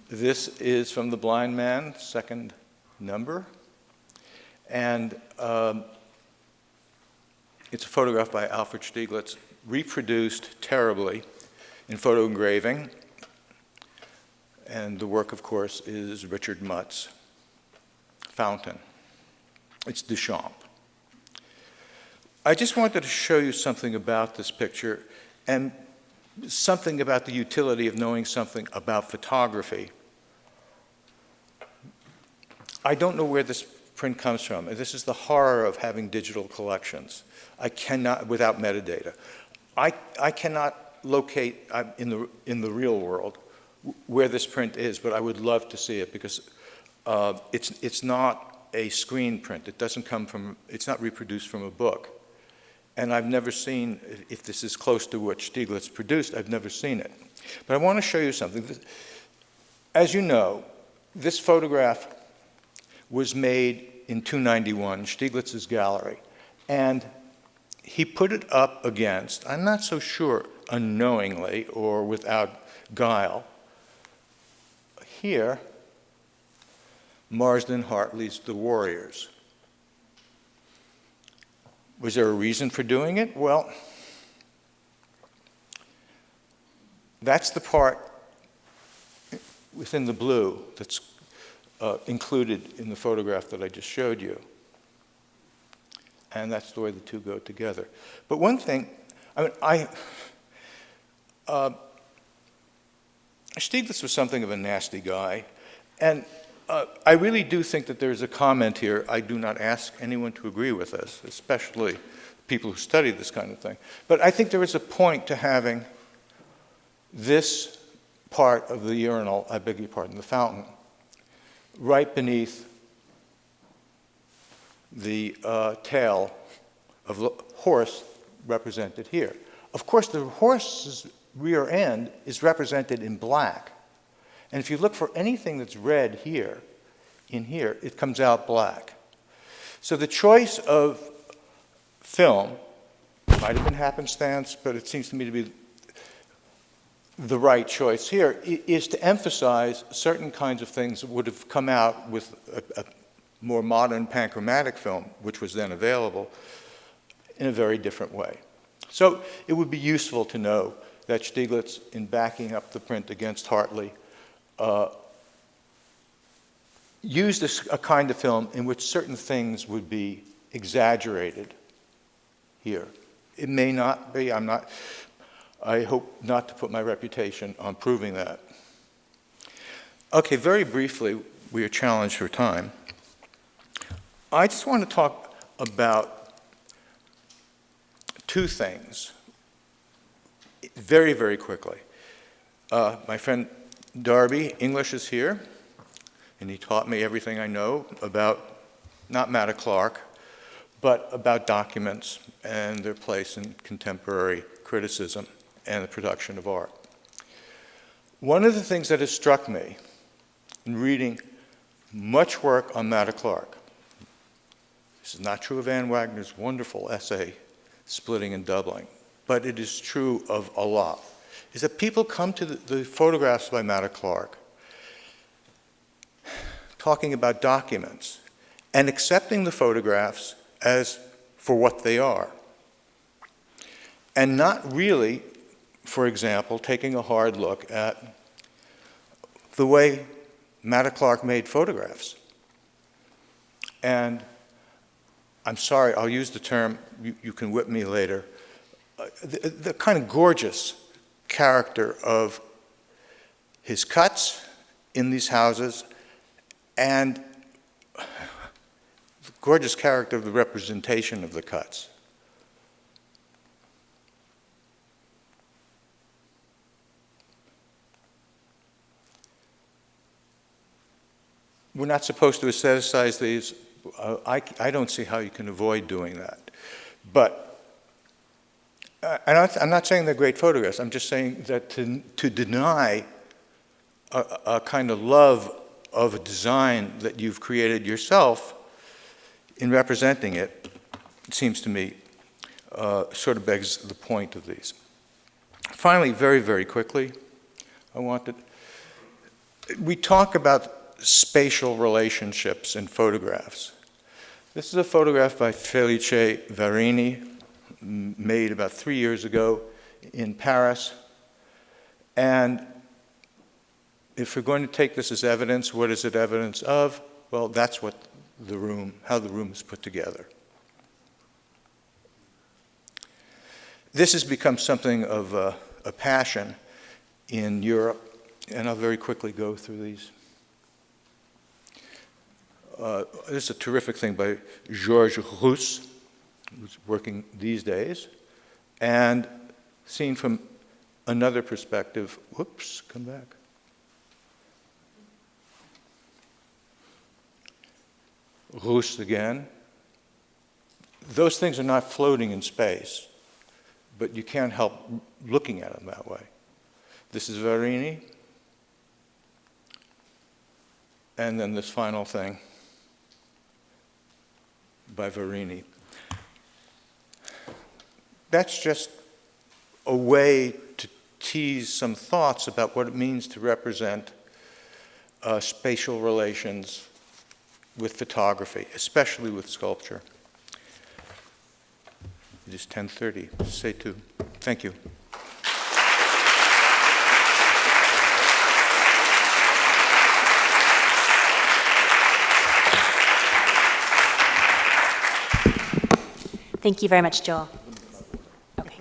This is from The Blind Man, second number. And it's a photograph by Alfred Stieglitz, reproduced terribly in photo engraving. And the work, of course, is Richard Mutt's Fountain. It's Duchamp. I just wanted to show you something about this picture and something about the utility of knowing something about photography. I don't know where this print comes from. This is the horror of having digital collections. I cannot, without metadata. I cannot locate in the real world where this print is, but I would love to see it because it's not a screen print. It doesn't come from, it's not reproduced from a book. And I've never seen, if this is close to what Stieglitz produced, I've never seen it. But I want to show you something. As you know, this photograph was made in 291, Stieglitz's gallery. And he put it up against, I'm not so sure, unknowingly or without guile, here, Marsden Hartley's The Warriors. Was there a reason for doing it? Well, that's the part within the blue that's included in the photograph that I just showed you. And that's the way the two go together. But one thing, Stieglitz was something of a nasty guy. And I really do think that there's a comment here. I do not ask anyone to agree with us, especially people who study this kind of thing. But I think there is a point to having this part of the urinal, I beg your pardon, the fountain, right beneath the tail of the horse represented here. Of course, the horse's rear end is represented in black. And if you look for anything that's red here, in here, it comes out black. So the choice of film might have been happenstance, but it seems to me to be the right choice here is to emphasize certain kinds of things that would have come out with a more modern panchromatic film, which was then available, in a very different way. So it would be useful to know that Stieglitz, in backing up the print against Hartley, used a kind of film in which certain things would be exaggerated here. It may not be, I hope not to put my reputation on proving that. Okay, very briefly, we are challenged for time. I just want to talk about two things very, very quickly. My friend Darby English is here, and he taught me everything I know about, not Matta Clark, but about documents and their place in contemporary criticism and the production of art. One of the things that has struck me in reading much work on Matta Clark, this is not true of Anne Wagner's wonderful essay, Splitting and Doubling, but it is true of a lot, is that people come to the photographs by Matta Clark talking about documents and accepting the photographs as for what they are, and not really, for example, taking a hard look at the way Matta Clark made photographs. And I'm sorry, I'll use the term, you can whip me later, the kind of gorgeous character of his cuts in these houses and the gorgeous character of the representation of the cuts. We're not supposed to aestheticize these. I don't see how you can avoid doing that. But I'm not saying they're great photographs. I'm just saying that to deny a kind of love of a design that you've created yourself in representing it, it seems to me, sort of begs the point of these. Finally, very, very quickly, we talk about spatial relationships in photographs. This is a photograph by Felice Varini, made about 3 years ago in Paris. And if we're going to take this as evidence, what is it evidence of? Well, that's what how the room is put together. This has become something of a passion in Europe, and I'll very quickly go through these. This is a terrific thing by Georges Rousse, who's working these days, and seen from another perspective. Whoops, come back. Rousse again. Those things are not floating in space, but you can't help looking at them that way. This is Varini. And then this final thing by Varini. That's just a way to tease some thoughts about what it means to represent spatial relations with photography, especially with sculpture. It is 10:30. C'est tout. Thank you. Thank you very much, Joel. Okay.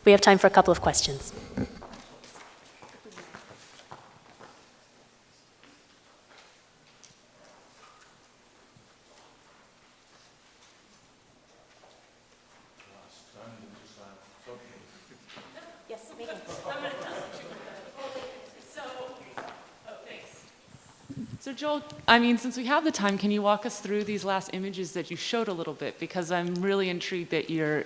We have time for a couple of questions. Yes, Megan. So Joel, I mean, since we have the time, can you walk us through these last images that you showed a little bit? Because I'm really intrigued that you're,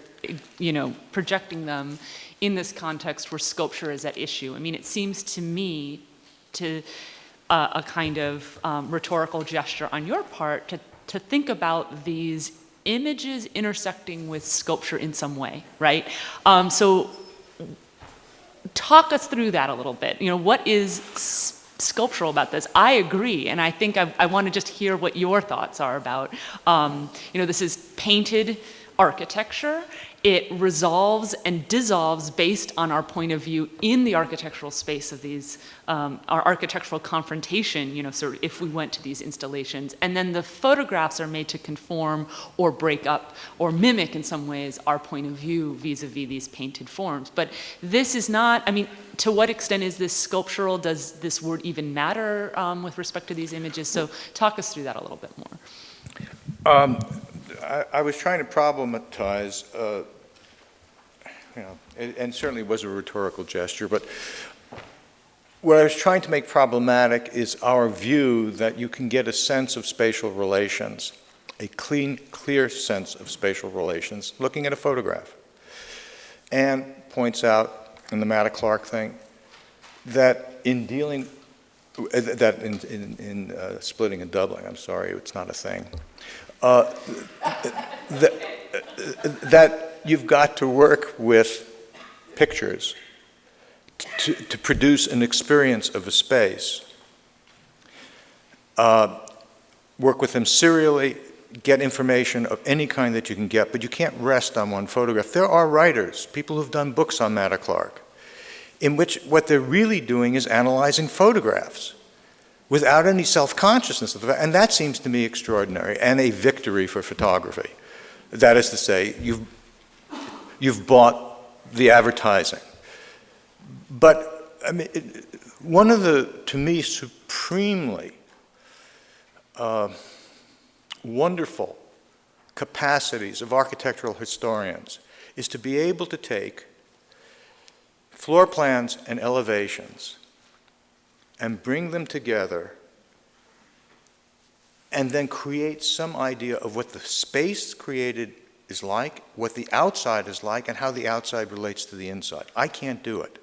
projecting them in this context where sculpture is at issue. I mean, it seems to me to a kind of rhetorical gesture on your part to think about these images intersecting with sculpture in some way, right? So talk us through that a little bit. What is sculptural about this? I agree, and I think I want to just hear what your thoughts are about. This is painted architecture. It resolves and dissolves based on our point of view in the architectural space of these, our architectural confrontation, sort of if we went to these installations. And then the photographs are made to conform or break up or mimic in some ways our point of view vis-a-vis these painted forms. But this is not, to what extent is this sculptural? Does this word even matter with respect to these images? So talk us through that a little bit more. I was trying to problematize, and certainly was a rhetorical gesture, but what I was trying to make problematic is our view that you can get a sense of spatial relations, a clean, clear sense of spatial relations, looking at a photograph. And points out in the Matta-Clark thing that in dealing, that in splitting and doubling, I'm sorry, it's not a thing, that you've got to work with pictures to produce an experience of a space. Work with them serially, get information of any kind that you can get, but you can't rest on one photograph. There are writers, people who've done books on Matta-Clark, in which what they're really doing is analyzing photographs without any self-consciousness of that, and that seems to me extraordinary and a victory for photography. That is to say, you've bought the advertising. But one of the, to me, supremely wonderful capacities of architectural historians is to be able to take floor plans and elevations and bring them together and then create some idea of what the space created is like, what the outside is like, and how the outside relates to the inside. I can't do it.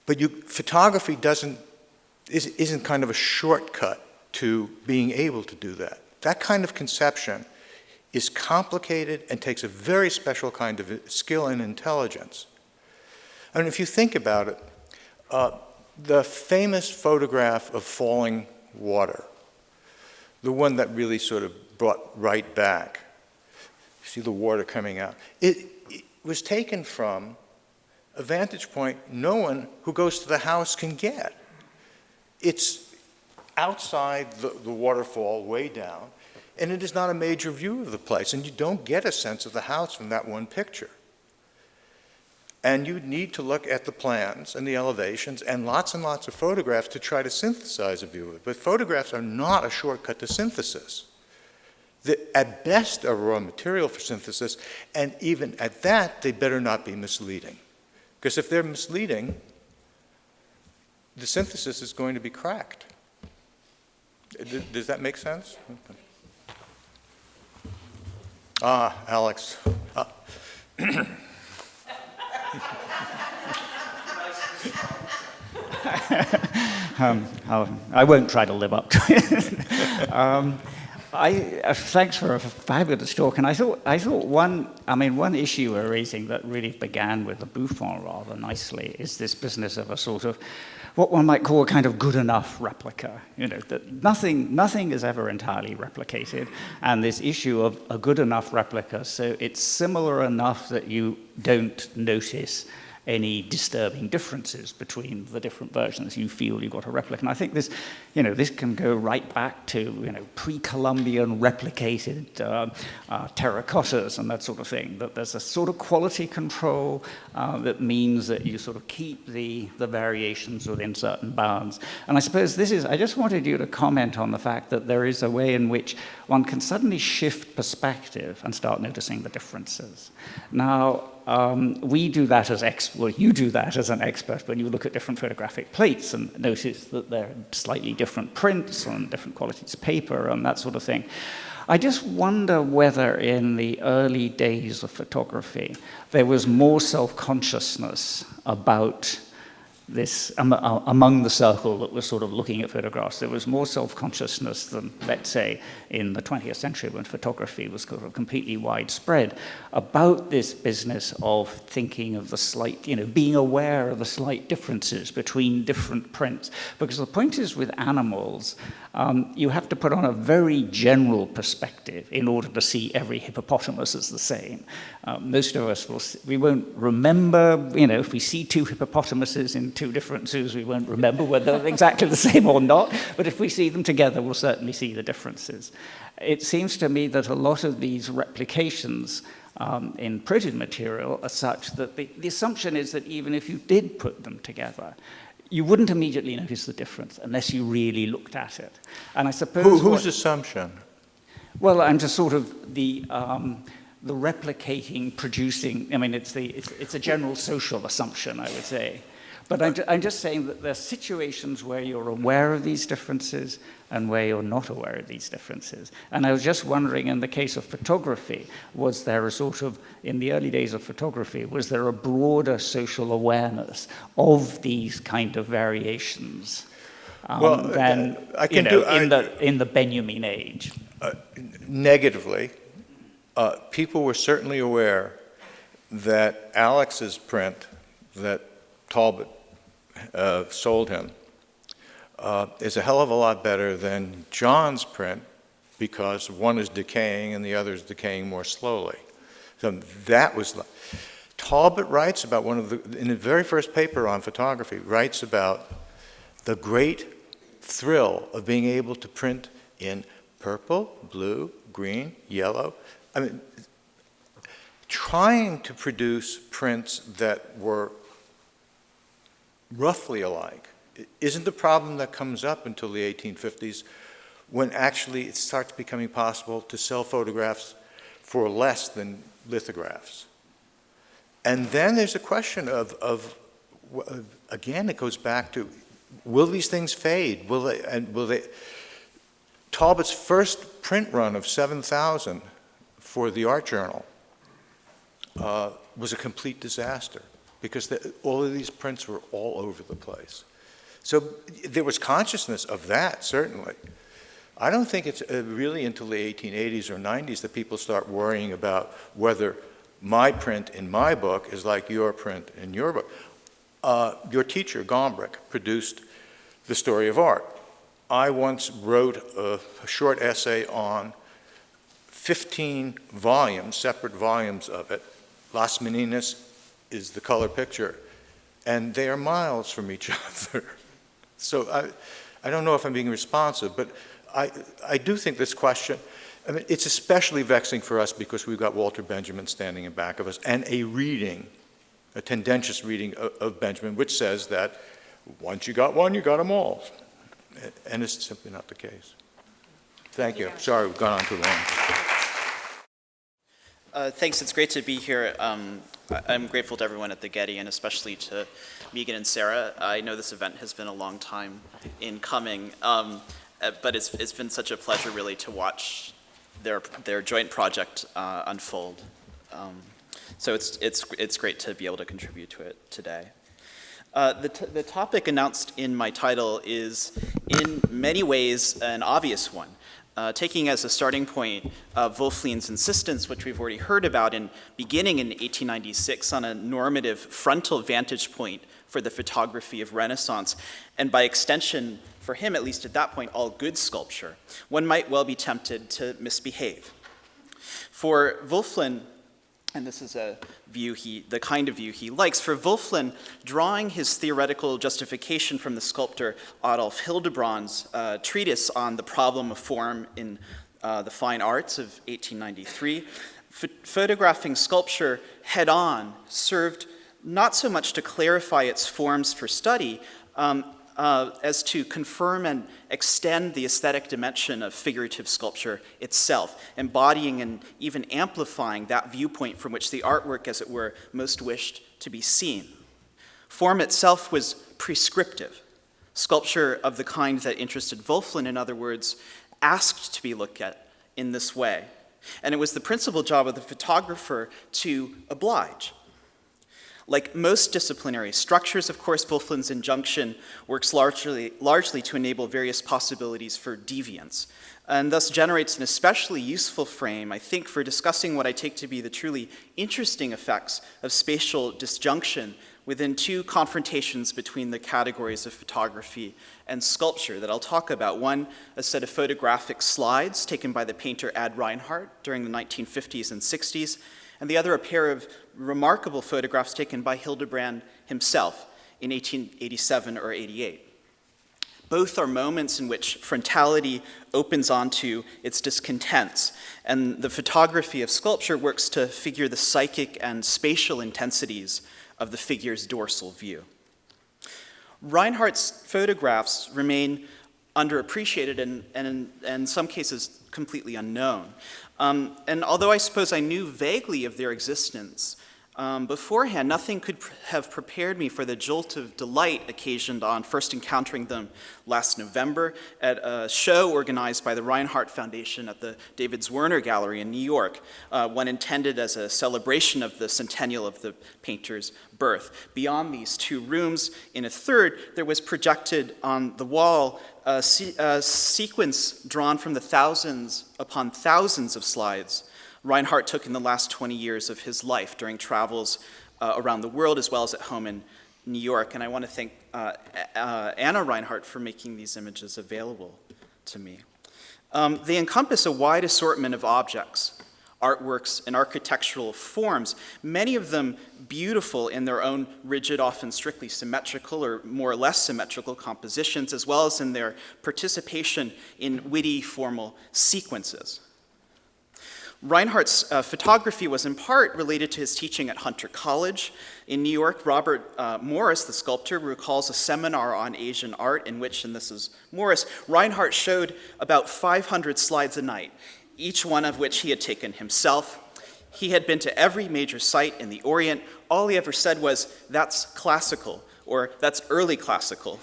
But photography isn't kind of a shortcut to being able to do that. That kind of conception is complicated and takes a very special kind of skill and intelligence. And if you think about it, the famous photograph of falling water, the one that really sort of brought right back, you see the water coming out, it was taken from a vantage point no one who goes to the house can get. It's outside the waterfall, way down, and it is not a major view of the place, and you don't get a sense of the house from that one picture. And you need to look at the plans and the elevations and lots of photographs to try to synthesize a view of it. But photographs are not a shortcut to synthesis. At best, are raw material for synthesis, and even at that, they better not be misleading. Because if they're misleading, the synthesis is going to be cracked. Does that make sense? Ah, Alex. I won't try to live up to it. Thanks for a fabulous talk. And I thought one issue we're raising that really began with the Buffon rather nicely is this business of a sort of what one might call a kind of good enough replica. That nothing is ever entirely replicated, and this issue of a good enough replica, so it's similar enough that you don't notice any disturbing differences between the different versions. You feel you've got a replica. And I think this, this can go right back to, pre-Columbian replicated terracottas and that sort of thing, that there's a sort of quality control that means that you sort of keep the variations within certain bounds. And I suppose I just wanted you to comment on the fact that there is a way in which one can suddenly shift perspective and start noticing the differences. Now, we do that you do that as an expert when you look at different photographic plates and notice that they're slightly different prints on different qualities of paper and that sort of thing. I just wonder whether in the early days of photography there was more self-consciousness about among the circle that was sort of looking at photographs, there was more self-consciousness than, let's say, in the 20th century when photography was sort of completely widespread, about this business of thinking of the slight, being aware of the slight differences between different prints. Because the point is with animals, you have to put on a very general perspective in order to see every hippopotamus as the same. Most of us we won't remember, if we see two hippopotamuses in two different zoos, we won't remember whether they're exactly the same or not, but if we see them together, we'll certainly see the differences. It seems to me that a lot of these replications in printed material are such that the assumption is that even if you did put them together, you wouldn't immediately notice the difference unless you really looked at it. And I suppose whose assumption? Well, I'm just sort of the replicating, producing. I mean, it's a general social assumption, I would say. But I'm just saying that there are situations where you're aware of these differences and where you're not aware of these differences. And I was just wondering, in the case of photography, was there a sort of, in the early days of photography, was there a broader social awareness of these kind of variations than in the Benjamin age? Negatively, people were certainly aware that Alex's print that Talbot sold him is a hell of a lot better than John's print, because one is decaying and the other is decaying more slowly. So that was, Talbot writes about in the very first paper on photography, writes about the great thrill of being able to print in purple, blue, green, yellow. I mean, trying to produce prints that were roughly alike isn't the problem that comes up until the 1850s, when actually it starts becoming possible to sell photographs for less than lithographs. And then there's a question of again, it goes back to, will these things fade? Will they? Talbot's first print run of 7,000 for the art journal was a complete disaster, because all of these prints were all over the place. So there was consciousness of that, certainly. I don't think it's really until the 1880s or 90s that people start worrying about whether my print in my book is like your print in your book. Your teacher, Gombrich, produced The Story of Art. I once wrote a short essay on 15 volumes, separate volumes of it. Las Meninas is the color picture, and they are miles from each other. So I don't know if I'm being responsive, but I do think this question, I mean, it's especially vexing for us because we've got Walter Benjamin standing in back of us, and a tendentious reading of Benjamin, which says that once you got one, you got them all. And it's simply not the case. Thank you. Sorry, we've gone on too long. Thanks, it's great to be here. I'm grateful to everyone at the Getty, and especially to Megan and Sarah. I know this event has been a long time in coming, but it's been such a pleasure really to watch their joint project unfold. So it's great to be able to contribute to it today. The topic announced in my title is in many ways an obvious one. Taking as a starting point Wölfflin's insistence, which we've already heard about, in beginning in 1896 on a normative frontal vantage point for the photography of Renaissance, and by extension, for him, at least at that point, all good sculpture, one might well be tempted to misbehave. For Wölfflin, and this is a view the kind of view he likes, for Wölfflin, drawing his theoretical justification from the sculptor Adolf Hildebrand's treatise on the problem of form in the fine arts of 1893, photographing sculpture head-on served not so much to clarify its forms for study, as to confirm and extend the aesthetic dimension of figurative sculpture itself, embodying and even amplifying that viewpoint from which the artwork, as it were, most wished to be seen. Form itself was prescriptive. Sculpture of the kind that interested Wölfflin, in other words, asked to be looked at in this way. And it was the principal job of the photographer to oblige. Like most disciplinary structures, of course, Wolflin's injunction works largely to enable various possibilities for deviance, and thus generates an especially useful frame, I think, for discussing what I take to be the truly interesting effects of spatial disjunction within two confrontations between the categories of photography and sculpture that I'll talk about. One, a set of photographic slides taken by the painter Ad Reinhardt during the 1950s and 60s, and the other a pair of remarkable photographs taken by Hildebrand himself in 1887 or 88. Both are moments in which frontality opens onto its discontents, and the photography of sculpture works to figure the psychic and spatial intensities of the figure's dorsal view. Reinhardt's photographs remain underappreciated and in some cases completely unknown. And although I suppose I knew vaguely of their existence beforehand, nothing could have prepared me for the jolt of delight occasioned on first encountering them last November at a show organized by the Reinhardt Foundation at the David Zwirner Gallery in New York, one intended as a celebration of the centennial of the painter's birth. Beyond these two rooms, in a third, there was projected on the wall a sequence drawn from the thousands upon thousands of slides Reinhardt took in the last 20 years of his life during travels around the world as well as at home in New York. And I want to thank Anna Reinhardt for making these images available to me. They encompass a wide assortment of objects, artworks, and architectural forms, many of them beautiful in their own rigid, often strictly symmetrical or more or less symmetrical compositions, as well as in their participation in witty formal sequences. Reinhardt's photography was in part related to his teaching at Hunter College in New York. Robert Morris, the sculptor, recalls a seminar on Asian art in which, and this is Morris, Reinhardt showed about 500 slides a night, each one of which he had taken himself. He had been to every major site in the Orient. All he ever said was, "That's classical," or "That's early classical,"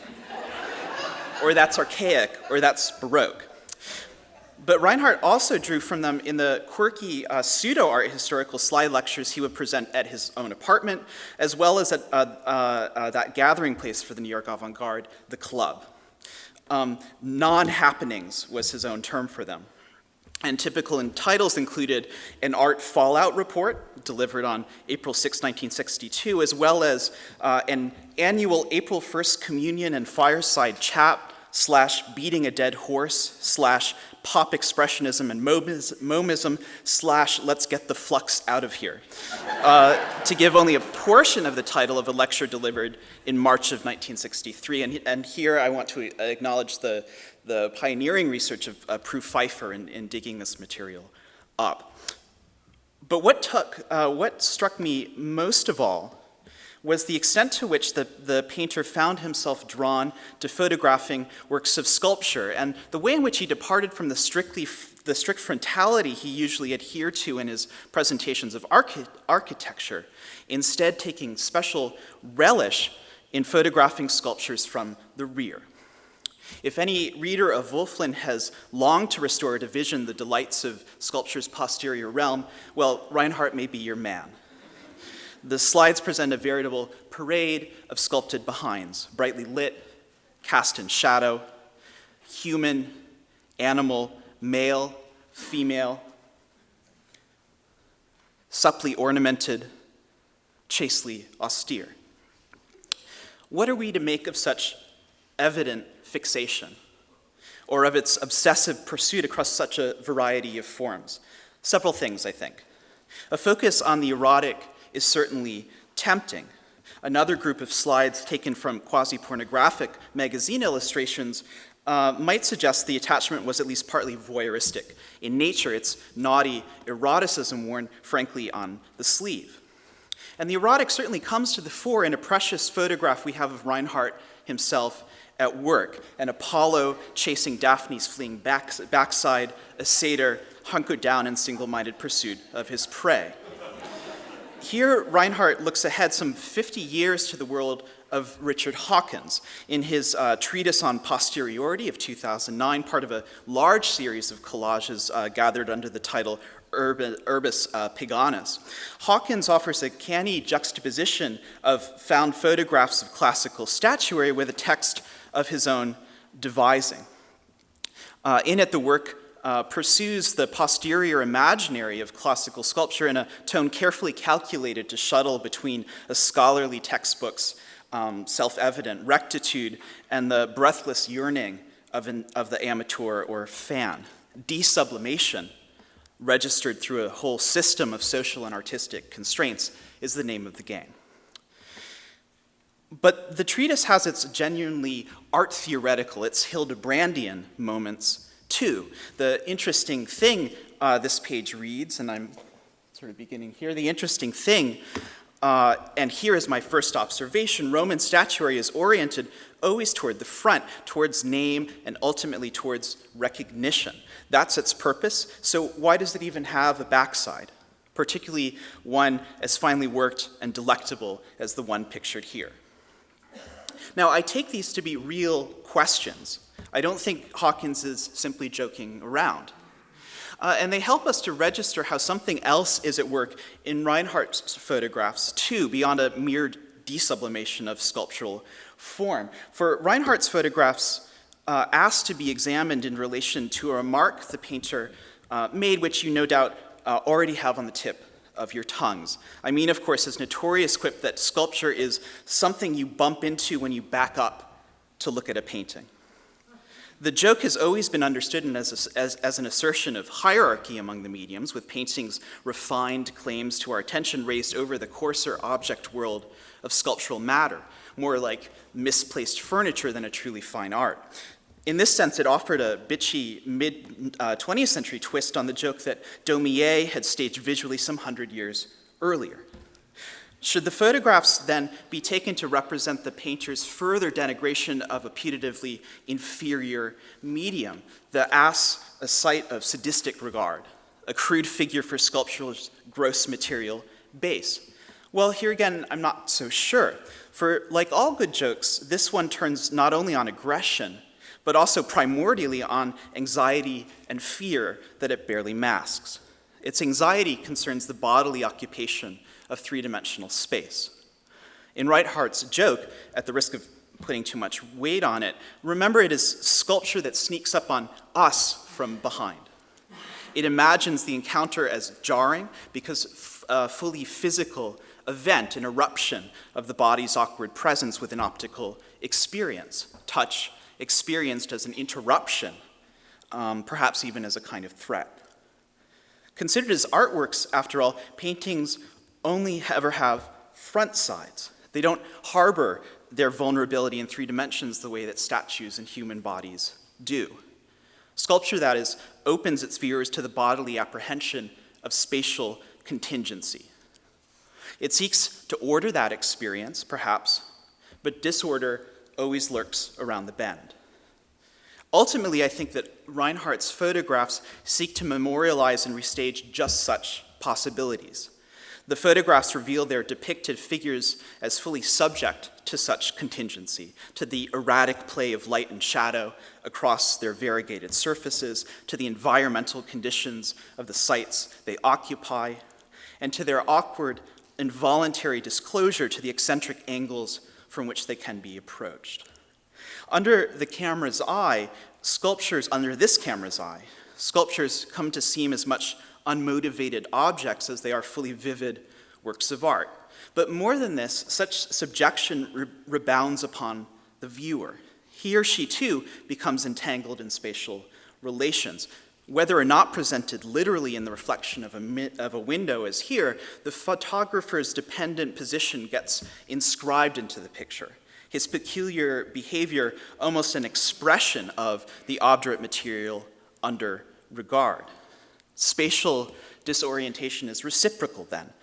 or "That's archaic," or "That's Baroque." But Reinhardt also drew from them in the quirky pseudo-art historical slide lectures he would present at his own apartment, as well as at that gathering place for the New York avant-garde, the Club. Non-happenings was his own term for them. And typical titles included an art fallout report delivered on April 6, 1962, as well as an annual April 1st communion and fireside chat / beating a dead horse / pop expressionism and momism / let's get the flux out of here, to give only a portion of the title of a lecture delivered in March of 1963. And here I want to acknowledge the pioneering research of Prue Pfeiffer in digging this material up. But what struck me most of all was the extent to which the painter found himself drawn to photographing works of sculpture, and the way in which he departed from the strict frontality he usually adhered to in his presentations of architecture, instead taking special relish in photographing sculptures from the rear. If any reader of Wolflin has longed to restore to vision the delights of sculpture's posterior realm, well, Reinhardt may be your man. The slides present a veritable parade of sculpted behinds, brightly lit, cast in shadow, human, animal, male, female, supply ornamented, chastely austere. What are we to make of such evident fixation, or of its obsessive pursuit across such a variety of forms? Several things, I think. A focus on the erotic is certainly tempting. Another group of slides taken from quasi-pornographic magazine illustrations might suggest the attachment was at least partly voyeuristic. In nature, it's naughty eroticism worn, frankly, on the sleeve. And the erotic certainly comes to the fore in a precious photograph we have of Reinhardt himself at work, an Apollo chasing Daphne's fleeing backside, a satyr hunkered down in single-minded pursuit of his prey. Here, Reinhardt looks ahead some 50 years to the world of Richard Hawkins. In his treatise on posteriority of 2009, part of a large series of collages gathered under the title Urbis Paganus, Hawkins offers a canny juxtaposition of found photographs of classical statuary with a text of his own devising. In it, the work pursues the posterior imaginary of classical sculpture in a tone carefully calculated to shuttle between a scholarly textbook's self-evident rectitude and the breathless yearning of the amateur or fan. Desublimation, registered through a whole system of social and artistic constraints, is the name of the game. But the treatise has its genuinely art-theoretical, its Hildebrandian moments, too. The interesting thing this page reads, and I'm sort of beginning here, the interesting thing, and here is my first observation, Roman statuary is oriented always toward the front, towards name, and ultimately towards recognition. That's its purpose, so why does it even have a backside, particularly one as finely worked and delectable as the one pictured here? Now, I take these to be real questions. I don't think Hawkins is simply joking around. And they help us to register how something else is at work in Reinhardt's photographs, too, beyond a mere desublimation of sculptural form. For Reinhardt's photographs asked to be examined in relation to a remark the painter made, which you no doubt already have on the tip of your tongues. I mean, of course, his notorious quip that sculpture is something you bump into when you back up to look at a painting. The joke has always been understood as an assertion of hierarchy among the mediums, with paintings' refined claims to our attention raised over the coarser object world of sculptural matter, more like misplaced furniture than a truly fine art. In this sense, it offered a bitchy mid-20th century twist on the joke that Daumier had staged visually some 100 years earlier. Should the photographs then be taken to represent the painter's further denigration of a putatively inferior medium, the ass a site of sadistic regard, a crude figure for sculpture's gross material base? Well, here again, I'm not so sure. For like all good jokes, this one turns not only on aggression, but also primordially on anxiety and fear that it barely masks. Its anxiety concerns the bodily occupation of three-dimensional space. In Reinhardt's joke, at the risk of putting too much weight on it, remember it is sculpture that sneaks up on us from behind. It imagines the encounter as jarring because a fully physical event, an eruption of the body's awkward presence with an optical experience, touch experienced as an interruption, perhaps even as a kind of threat. Considered as artworks, after all, paintings only ever have front sides. They don't harbor their vulnerability in three dimensions the way that statues and human bodies do. Sculpture, that is, opens its viewers to the bodily apprehension of spatial contingency. It seeks to order that experience, perhaps, but disorder always lurks around the bend. Ultimately, I think that Reinhardt's photographs seek to memorialize and restage just such possibilities. The photographs reveal their depicted figures as fully subject to such contingency, to the erratic play of light and shadow across their variegated surfaces, to the environmental conditions of the sites they occupy, and to their awkward, involuntary disclosure to the eccentric angles from which they can be approached. Under this camera's eye, sculptures come to seem as much unmotivated objects as they are fully vivid works of art. But more than this, such subjection rebounds upon the viewer. He or she, too, becomes entangled in spatial relations. Whether or not presented literally in the reflection of a window as here, the photographer's dependent position gets inscribed into the picture. His peculiar behavior almost an expression of the obdurate material under regard. Spatial disorientation is reciprocal then,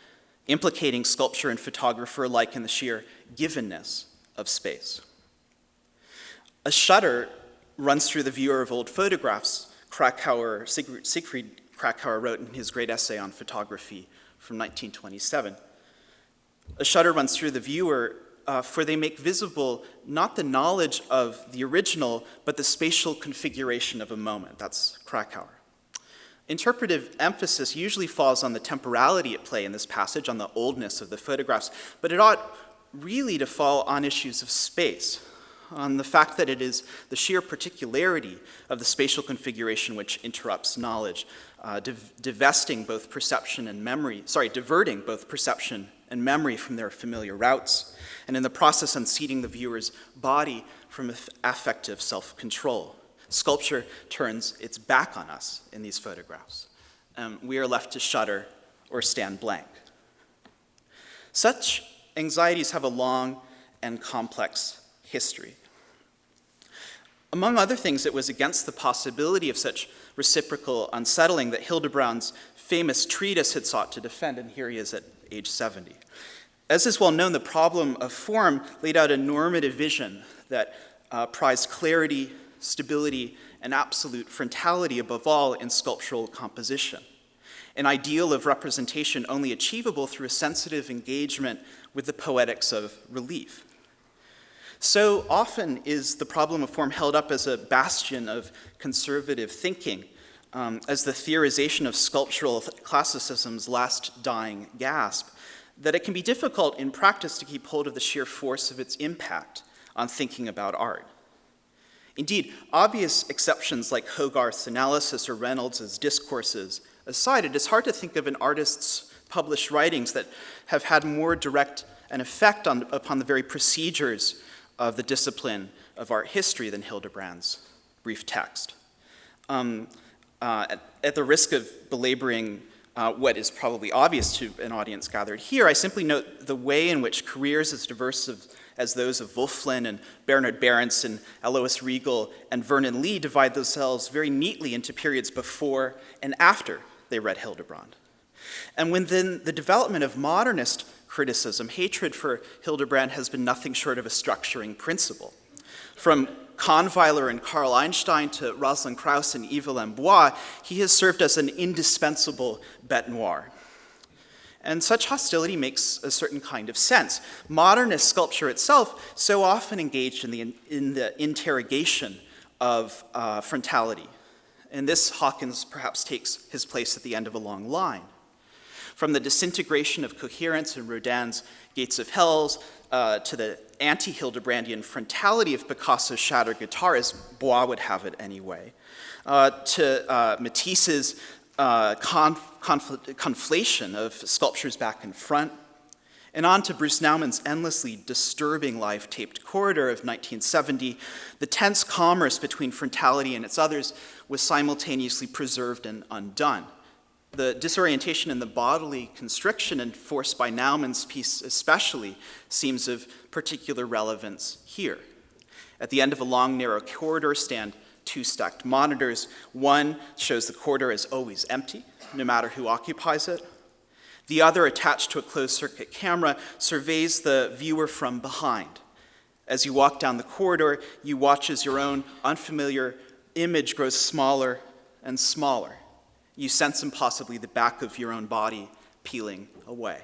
implicating sculpture and photographer alike in the sheer givenness of space. A shudder runs through the viewer of old photographs, Siegfried Kracauer wrote in his great essay on photography from 1927. A shudder runs through the viewer for they make visible not the knowledge of the original, but the spatial configuration of a moment. That's Krakauer. Interpretive emphasis usually falls on the temporality at play in this passage, on the oldness of the photographs, but it ought really to fall on issues of space, on the fact that it is the sheer particularity of the spatial configuration which interrupts knowledge, diverting both perception and memory from their familiar routes, and in the process unseating the viewer's body from affective self-control. Sculpture turns its back on us in these photographs. We are left to shudder or stand blank. Such anxieties have a long and complex history. Among other things, it was against the possibility of such reciprocal unsettling that Hildebrand's famous treatise had sought to defend, and here he is at age 70. As is well known, the problem of form laid out a normative vision that prized clarity, stability, and absolute frontality above all in sculptural composition, an ideal of representation only achievable through a sensitive engagement with the poetics of relief. So often is the problem of form held up as a bastion of conservative thinking, as the theorization of sculptural classicism's last dying gasp, that it can be difficult in practice to keep hold of the sheer force of its impact on thinking about art. Indeed, obvious exceptions like Hogarth's analysis or Reynolds' discourses aside, it is hard to think of an artist's published writings that have had more direct an effect upon the very procedures of the discipline of art history than Hildebrand's brief text. At the risk of belaboring what is probably obvious to an audience gathered here, I simply note the way in which careers as diverse as those of Wolflin and Bernard Berenson, Alois Riegel, and Vernon Lee divide themselves very neatly into periods before and after they read Hildebrand. And within the development of modernist criticism, hatred for Hildebrand has been nothing short of a structuring principle. From Kahnweiler and Karl Einstein to Rosalind Krauss and Yves Lembois, he has served as an indispensable bête noire. And such hostility makes a certain kind of sense. Modernist sculpture itself so often engaged in the interrogation of frontality. And this, Hawkins perhaps takes his place at the end of a long line. From the disintegration of coherence in Rodin's Gates of Hell to the anti-Hildebrandian frontality of Picasso's Shattered Guitar, as Bois would have it anyway, to Matisse's conflation of sculptures back and front, and on to Bruce Naumann's endlessly disturbing live-taped corridor of 1970, the tense commerce between frontality and its others was simultaneously preserved and undone. The disorientation and the bodily constriction enforced by Naumann's piece especially seems of particular relevance here. At the end of a long, narrow corridor stand two stacked monitors. One shows the corridor as always empty, no matter who occupies it. The other, attached to a closed-circuit camera, surveys the viewer from behind. As you walk down the corridor, you watch as your own unfamiliar image grows smaller and smaller. You sense impossibly the back of your own body peeling away.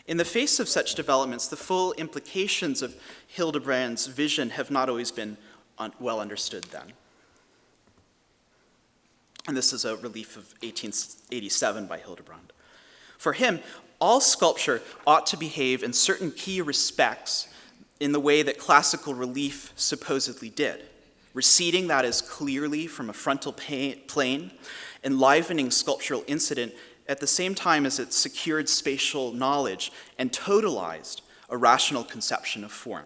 In the face of such developments, the full implications of Hildebrand's vision have not always been well understood then. And this is a relief of 1887 by Hildebrand. For him, all sculpture ought to behave in certain key respects in the way that classical relief supposedly did, receding, that is, clearly from a frontal plane, enlivening sculptural incident at the same time as it secured spatial knowledge and totalized a rational conception of form.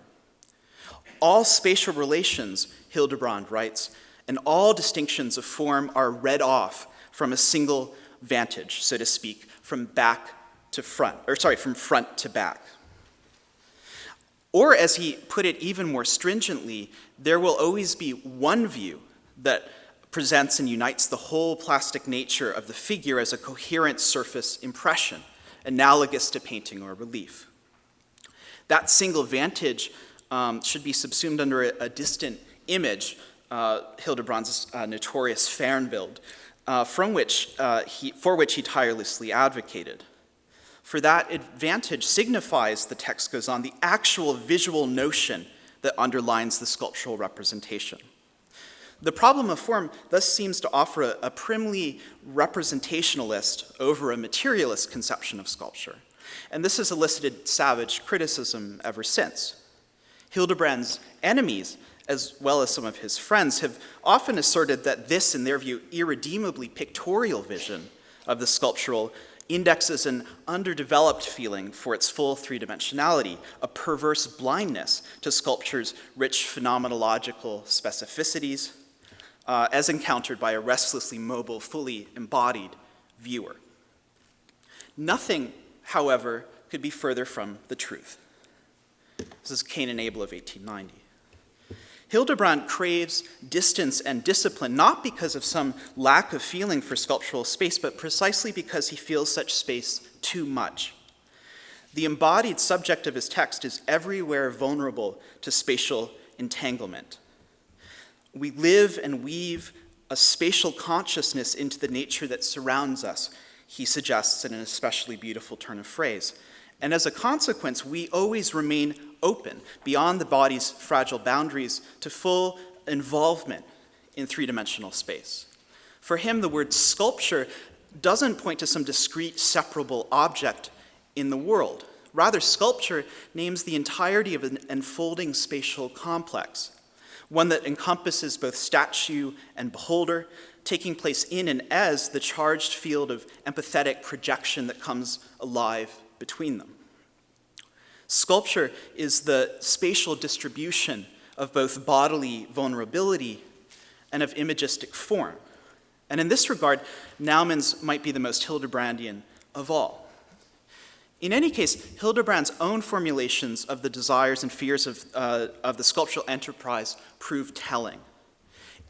All spatial relations, Hildebrand writes, and all distinctions of form are read off from a single vantage, so to speak, from front to back. Or, as he put it even more stringently, there will always be one view that presents and unites the whole plastic nature of the figure as a coherent surface impression, analogous to painting or relief. That single vantage should be subsumed under a distant image, Hildebrand's notorious Fernbild, for which he tirelessly advocated. For that advantage signifies, the text goes on, the actual visual notion that underlines the sculptural representation. The problem of form thus seems to offer a primly representationalist over a materialist conception of sculpture, and this has elicited savage criticism ever since. Hildebrand's enemies, as well as some of his friends, have often asserted that this, in their view, irredeemably pictorial vision of the sculptural indexes an underdeveloped feeling for its full three-dimensionality, a perverse blindness to sculpture's rich phenomenological specificities, as encountered by a restlessly mobile, fully embodied viewer. Nothing, however, could be further from the truth. This is Cain and Abel of 1890. Hildebrand craves distance and discipline not because of some lack of feeling for sculptural space, but precisely because he feels such space too much. The embodied subject of his text is everywhere vulnerable to spatial entanglement. We live and weave a spatial consciousness into the nature that surrounds us, he suggests in an especially beautiful turn of phrase. And as a consequence, we always remain open beyond the body's fragile boundaries to full involvement in three-dimensional space. For him, the word sculpture doesn't point to some discrete, separable object in the world. Rather, sculpture names the entirety of an enfolding spatial complex, one that encompasses both statue and beholder, taking place in and as the charged field of empathetic projection that comes alive between them. Sculpture is the spatial distribution of both bodily vulnerability and of imagistic form. And in this regard, Naumann's might be the most Hildebrandian of all. In any case, Hildebrand's own formulations of the desires and fears of the sculptural enterprise prove telling.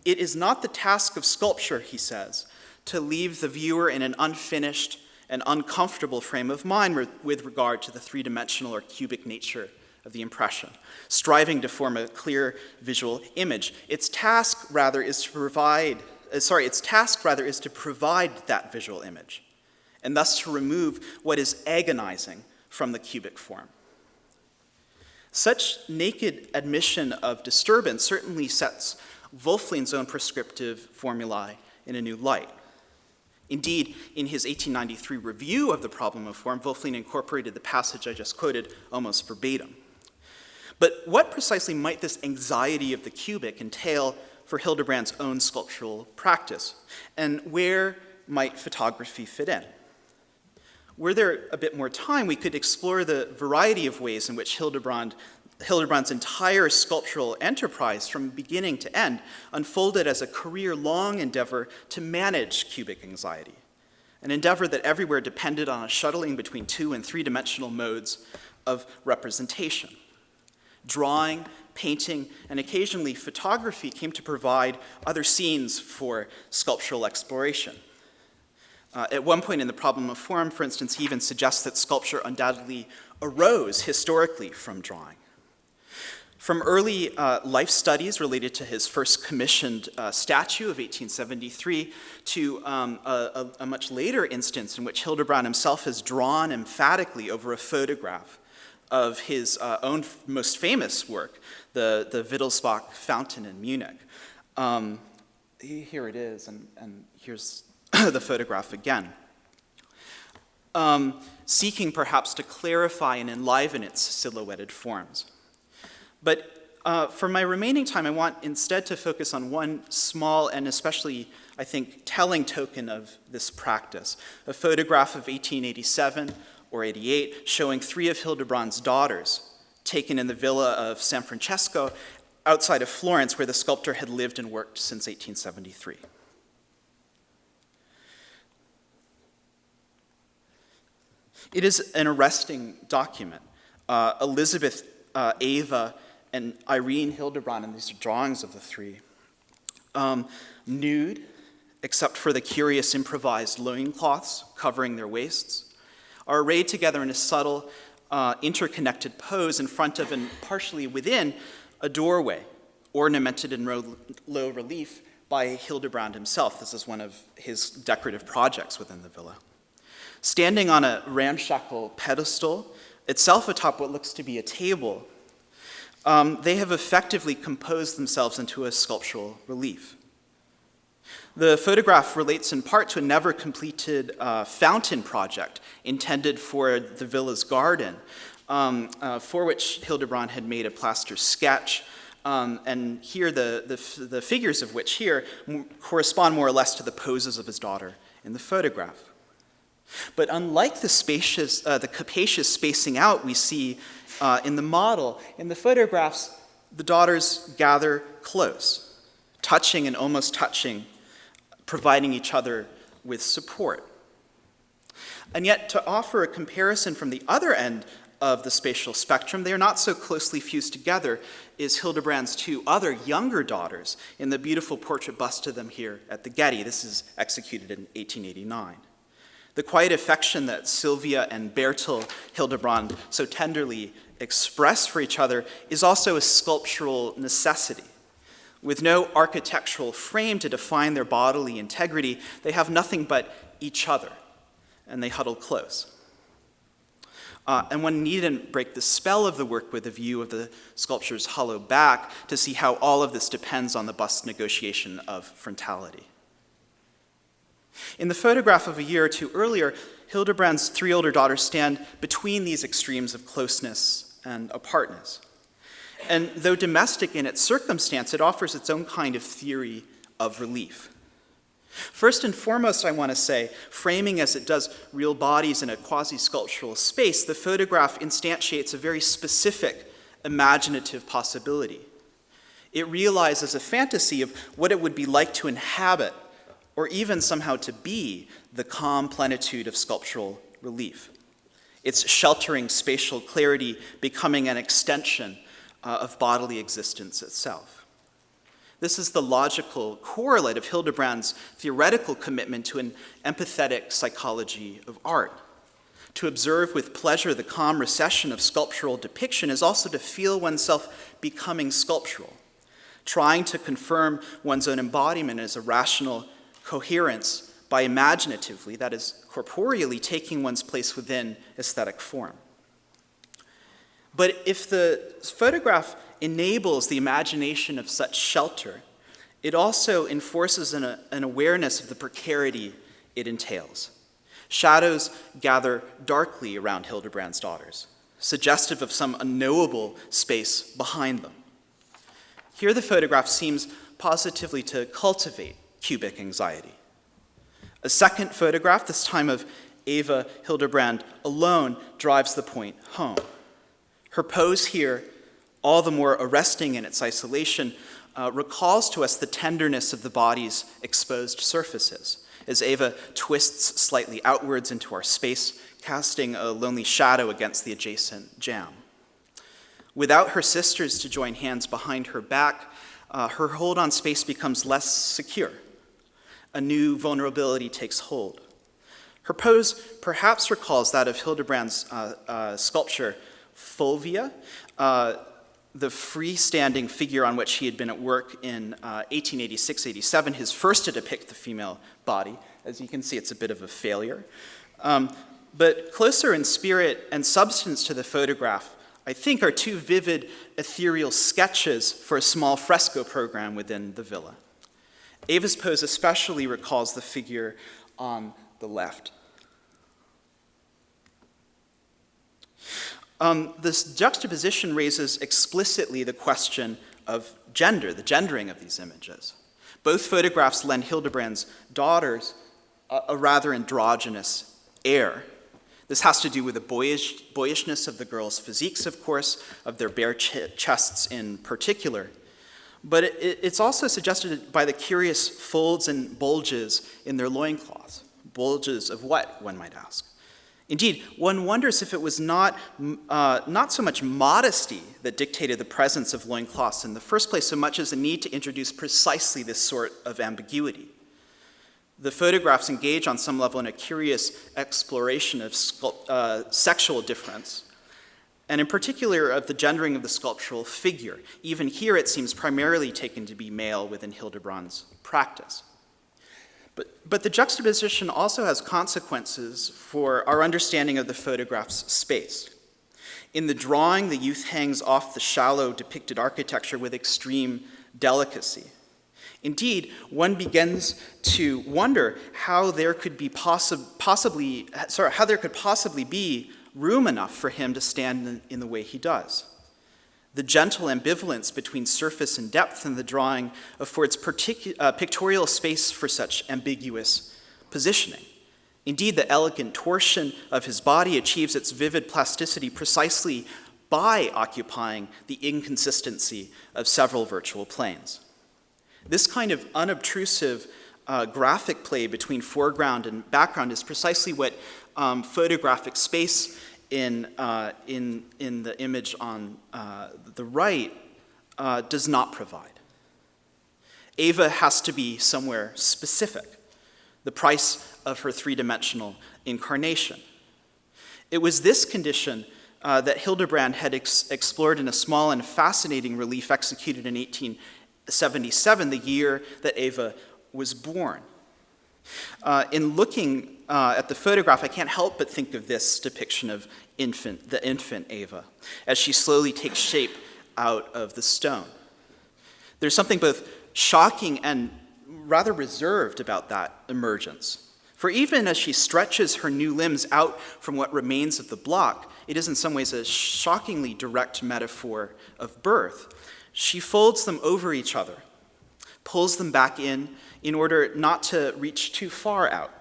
It is not the task of sculpture, he says, to leave the viewer in an unfinished and uncomfortable frame of mind with regard to the three-dimensional or cubic nature of the impression, striving to form a clear visual image. Its task rather is to provide that visual image, and thus to remove what is agonizing from the cubic form. Such naked admission of disturbance certainly sets Wölfflin's own prescriptive formulae in a new light. Indeed, in his 1893 review of the problem of form, Wölfflin incorporated the passage I just quoted almost verbatim. But what precisely might this anxiety of the cubic entail for Hildebrand's own sculptural practice? And where might photography fit in? Were there a bit more time, we could explore the variety of ways in which Hildebrand's entire sculptural enterprise, from beginning to end, unfolded as a career-long endeavor to manage cubic anxiety, an endeavor that everywhere depended on a shuttling between two- and three-dimensional modes of representation. Drawing, painting, and occasionally photography came to provide other scenes for sculptural exploration. At one point in the problem of form, for instance, he even suggests that sculpture undoubtedly arose historically from drawing. From early life studies related to his first commissioned statue of 1873 to a much later instance in which Hildebrand himself has drawn emphatically over a photograph of his own most famous work, the Wittelsbach fountain in Munich. Here it is, and here's the photograph again. Seeking perhaps to clarify and enliven its silhouetted forms. But for my remaining time, I want instead to focus on one small and especially, I think, telling token of this practice, a photograph of 1887 or 88 showing three of Hildebrand's daughters taken in the villa of San Francesco outside of Florence, where the sculptor had lived and worked since 1873. It is an arresting document. Elizabeth, Ava, and Irene Hildebrand, and these are drawings of the three, nude, except for the curious improvised loincloths covering their waists, are arrayed together in a subtle, interconnected pose in front of and partially within a doorway, ornamented in low relief by Hildebrand himself. This is one of his decorative projects within the villa. Standing on a ramshackle pedestal, itself atop what looks to be a table, they have effectively composed themselves into a sculptural relief. The photograph relates in part to a never-completed fountain project intended for the villa's garden, for which Hildebrand had made a plaster sketch, and here the figures of which here correspond more or less to the poses of his daughter in the photograph. But unlike the capacious spacing out we see in the model, in the photographs, the daughters gather close, touching and almost touching, providing each other with support. And yet, to offer a comparison from the other end of the spatial spectrum, they are not so closely fused together, is Hildebrand's two other younger daughters in the beautiful portrait bust of them here at the Getty. This is executed in 1889. The quiet affection that Sylvia and Bertil Hildebrand so tenderly express for each other is also a sculptural necessity. With no architectural frame to define their bodily integrity, they have nothing but each other, and they huddle close. And one needn't break the spell of the work with a view of the sculpture's hollow back to see how all of this depends on the bust's negotiation of frontality. In the photograph of a year or two earlier, Hildebrand's three older daughters stand between these extremes of closeness and apartness. And though domestic in its circumstance, it offers its own kind of theory of relief. First and foremost, I want to say, framing as it does real bodies in a quasi-sculptural space, the photograph instantiates a very specific imaginative possibility. It realizes a fantasy of what it would be like to inhabit, or even somehow to be, the calm plenitude of sculptural relief. Its sheltering spatial clarity becoming an extension of bodily existence itself. This is the logical correlate of Hildebrand's theoretical commitment to an empathetic psychology of art. To observe with pleasure the calm recession of sculptural depiction is also to feel oneself becoming sculptural, trying to confirm one's own embodiment as a rational coherence by imaginatively, that is, corporeally, taking one's place within aesthetic form. But if the photograph enables the imagination of such shelter, it also enforces an awareness of the precarity it entails. Shadows gather darkly around Hildebrand's daughters, suggestive of some unknowable space behind them. Here the photograph seems positively to cultivate cubic anxiety. A second photograph, this time of Eva Hildebrand alone, drives the point home. Her pose here, all the more arresting in its isolation, recalls to us the tenderness of the body's exposed surfaces, as Eva twists slightly outwards into our space, casting a lonely shadow against the adjacent jamb. Without her sisters to join hands behind her back, her hold on space becomes less secure. A new vulnerability takes hold. Her pose perhaps recalls that of Hildebrand's sculpture Fulvia, the freestanding figure on which he had been at work in 1886-87, his first to depict the female body. As you can see, it's a bit of a failure. But closer in spirit and substance to the photograph, I think, are two vivid ethereal sketches for a small fresco program within the villa. Eva's pose especially recalls the figure on the left. This juxtaposition raises explicitly the question of gender, the gendering of these images. Both photographs lend Hildebrand's daughters a rather androgynous air. This has to do with the boyishness of the girls' physiques, of course, of their bare chests in particular. But it's also suggested by the curious folds and bulges in their loincloths. Bulges of what, one might ask? Indeed, one wonders if it was not so much modesty that dictated the presence of loincloths in the first place, so much as the need to introduce precisely this sort of ambiguity. The photographs engage on some level in a curious exploration of sexual difference, and in particular of the gendering of the sculptural figure. Even here it seems primarily taken to be male within Hildebrand's practice. But the juxtaposition also has consequences for our understanding of the photograph's space. In the drawing, the youth hangs off the shallow depicted architecture with extreme delicacy. Indeed, one begins to wonder how there could possibly be room enough for him to stand in the way he does. The gentle ambivalence between surface and depth in the drawing affords pictorial space for such ambiguous positioning. Indeed, the elegant torsion of his body achieves its vivid plasticity precisely by occupying the inconsistency of several virtual planes. This kind of unobtrusive graphic play between foreground and background is precisely what photographic space in the image on the right does not provide. Ava has to be somewhere specific, the price of her three-dimensional incarnation. It was this condition that Hildebrand had explored in a small and fascinating relief executed in 1877, the year that Ava was born. In looking at the photograph, I can't help but think of this depiction of the infant Ava, as she slowly takes shape out of the stone. There's something both shocking and rather reserved about that emergence. For even as she stretches her new limbs out from what remains of the block, it is in some ways a shockingly direct metaphor of birth. She folds them over each other, pulls them back in order not to reach too far out.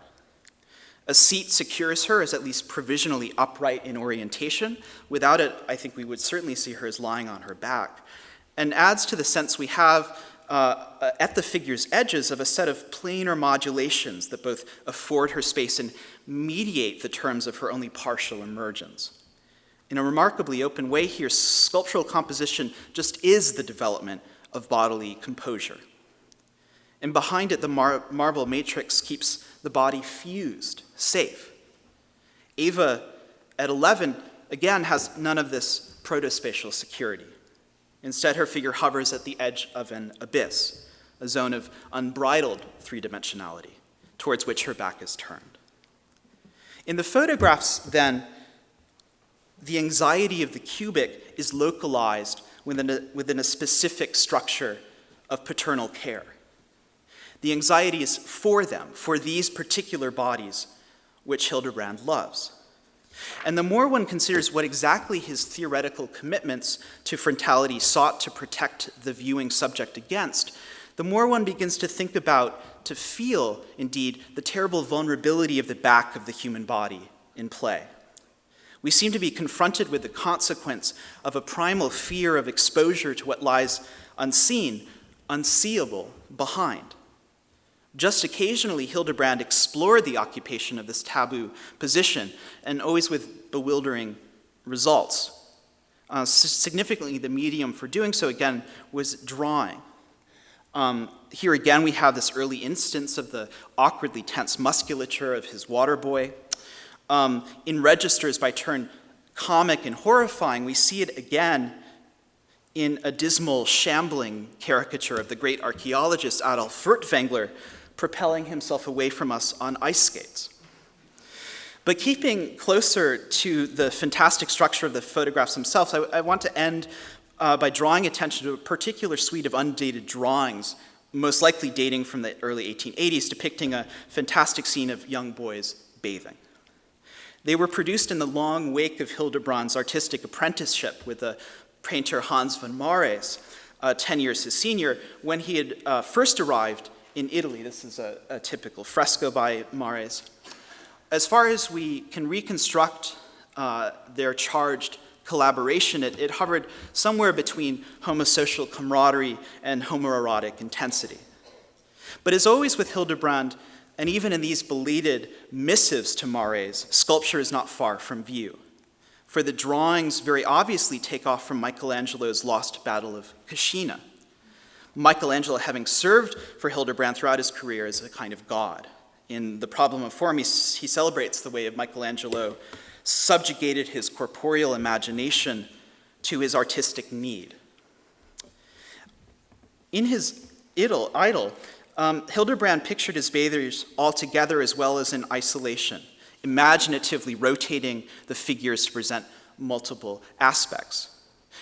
A seat secures her as at least provisionally upright in orientation. Without it, I think we would certainly see her as lying on her back, and adds to the sense we have at the figure's edges of a set of planar modulations that both afford her space and mediate the terms of her only partial emergence. In a remarkably open way here, sculptural composition just is the development of bodily composure. And behind it, the marble matrix keeps the body fused, safe. Ava, at 11, again has none of this protospatial security. Instead, her figure hovers at the edge of an abyss, a zone of unbridled three-dimensionality, towards which her back is turned. In the photographs, then, the anxiety of the cubic is localized within a specific structure of paternal care. The anxiety is for them, for these particular bodies, which Hildebrand loves. And the more one considers what exactly his theoretical commitments to frontality sought to protect the viewing subject against, the more one begins to think about, to feel, indeed, the terrible vulnerability of the back of the human body in play. We seem to be confronted with the consequence of a primal fear of exposure to what lies unseen, unseeable behind. Just occasionally, Hildebrand explored the occupation of this taboo position, and always with bewildering results. Significantly, the medium for doing so, again, was drawing. Here again, we have this early instance of the awkwardly tense musculature of his water boy. In registers by turn comic and horrifying, we see it again in a dismal, shambling caricature of the great archaeologist Adolf Furtwängler propelling himself away from us on ice skates. But keeping closer to the fantastic structure of the photographs themselves, I want to end by drawing attention to a particular suite of undated drawings, most likely dating from the early 1880s, depicting a fantastic scene of young boys bathing. They were produced in the long wake of Hildebrand's artistic apprenticeship with the painter Hans van Mares, 10 years his senior, when he had first arrived in Italy. This is a typical fresco by Mares. As far as we can reconstruct their charged collaboration, it hovered somewhere between homosocial camaraderie and homoerotic intensity. But as always with Hildebrand, and even in these belated missives to Mares, sculpture is not far from view. For the drawings very obviously take off from Michelangelo's Lost Battle of Cascina. Michelangelo, having served for Hildebrand throughout his career as a kind of god. In The Problem of Form, he celebrates the way of Michelangelo subjugated his corporeal imagination to his artistic need. In his idol, Hildebrand pictured his bathers all together as well as in isolation, imaginatively rotating the figures to present multiple aspects.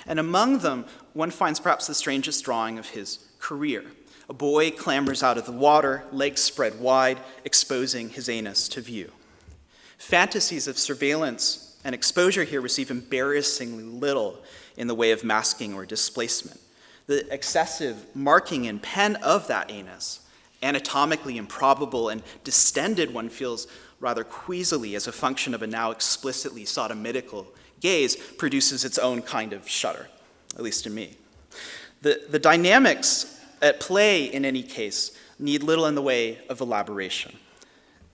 And among them, one finds perhaps the strangest drawing of his career. A boy clambers out of the water, legs spread wide, exposing his anus to view. Fantasies of surveillance and exposure here receive embarrassingly little in the way of masking or displacement. The excessive marking in pen of that anus, anatomically improbable and distended, one feels rather queasily as a function of a now explicitly sodomitical gaze, produces its own kind of shudder, at least in me. The dynamics at play, in any case, need little in the way of elaboration,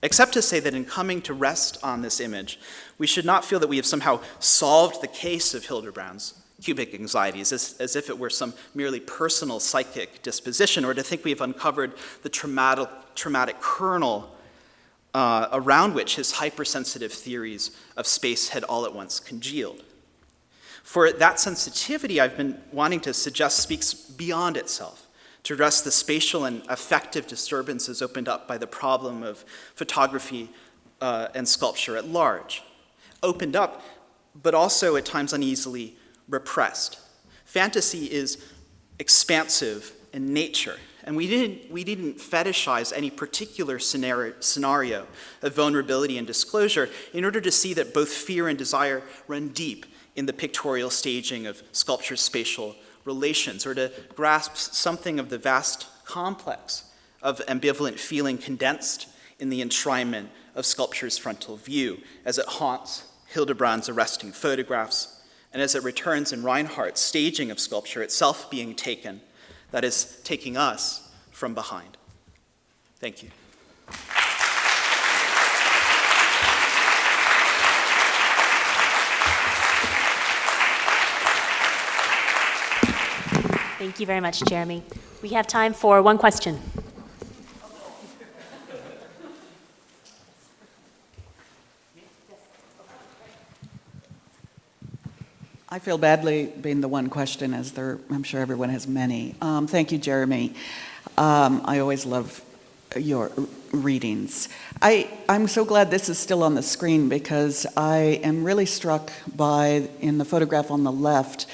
except to say that in coming to rest on this image, we should not feel that we have somehow solved the case of Hildebrand's cubic anxieties, as if it were some merely personal psychic disposition, or to think we have uncovered the traumatic kernel around which his hypersensitive theories of space had all at once congealed. For that sensitivity I've been wanting to suggest speaks beyond itself, to address the spatial and affective disturbances opened up by the problem of photography and sculpture at large. Opened up, but also at times uneasily repressed. Fantasy is expansive in nature, and we didn't fetishize any particular scenario of vulnerability and disclosure in order to see that both fear and desire run deep in the pictorial staging of sculpture's spatial relations, or to grasp something of the vast complex of ambivalent feeling condensed in the enshrinement of sculpture's frontal view as it haunts Hildebrand's arresting photographs, and as it returns in Reinhardt's staging of sculpture itself being taken, that is, taking us from behind. Thank you. Thank you very much, Jeremy. We have time for one question. I feel badly being the one question, as I'm sure everyone has many. Thank you, Jeremy. I always love your readings. I'm so glad this is still on the screen, because I am really struck by, in the photograph on the left,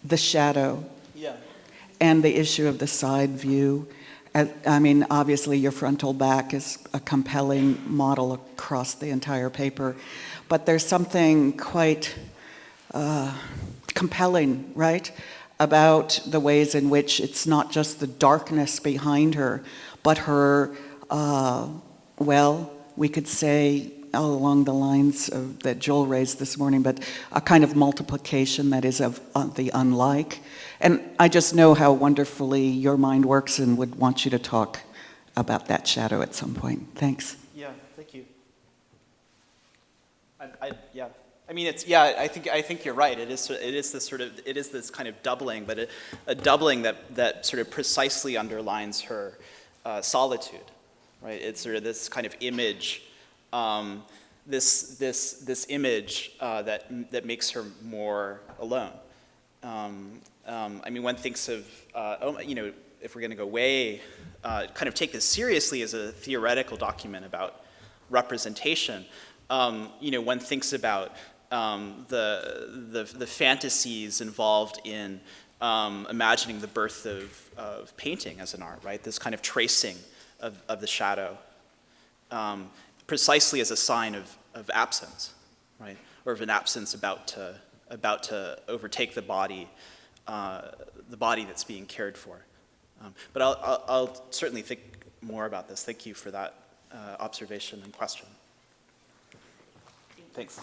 the shadow. Yeah. And the issue of the side view. I mean, obviously your frontal back is a compelling model across the entire paper, but there's something quite compelling, right, about the ways in which it's not just the darkness behind her, but her, well, we could say along the lines that Joel raised this morning, but a kind of multiplication that is of the unlike. And I just know how wonderfully your mind works, and would want you to talk about that shadow at some point. Thanks. Yeah, thank you. Yeah. I mean, I think you're right. It is this kind of doubling, but a doubling that sort of precisely underlines her solitude, right? It's sort of this kind of image, this image that makes her more alone. I mean, one thinks of, if we're going to go way, kind of take this seriously as a theoretical document about representation. One thinks about the fantasies involved in imagining the birth of painting as an art, right? This kind of tracing of the shadow, precisely as a sign of absence, right? Or of an absence about to overtake the body that's being cared for. But I'll certainly think more about this. Thank you for that observation and question. Thanks.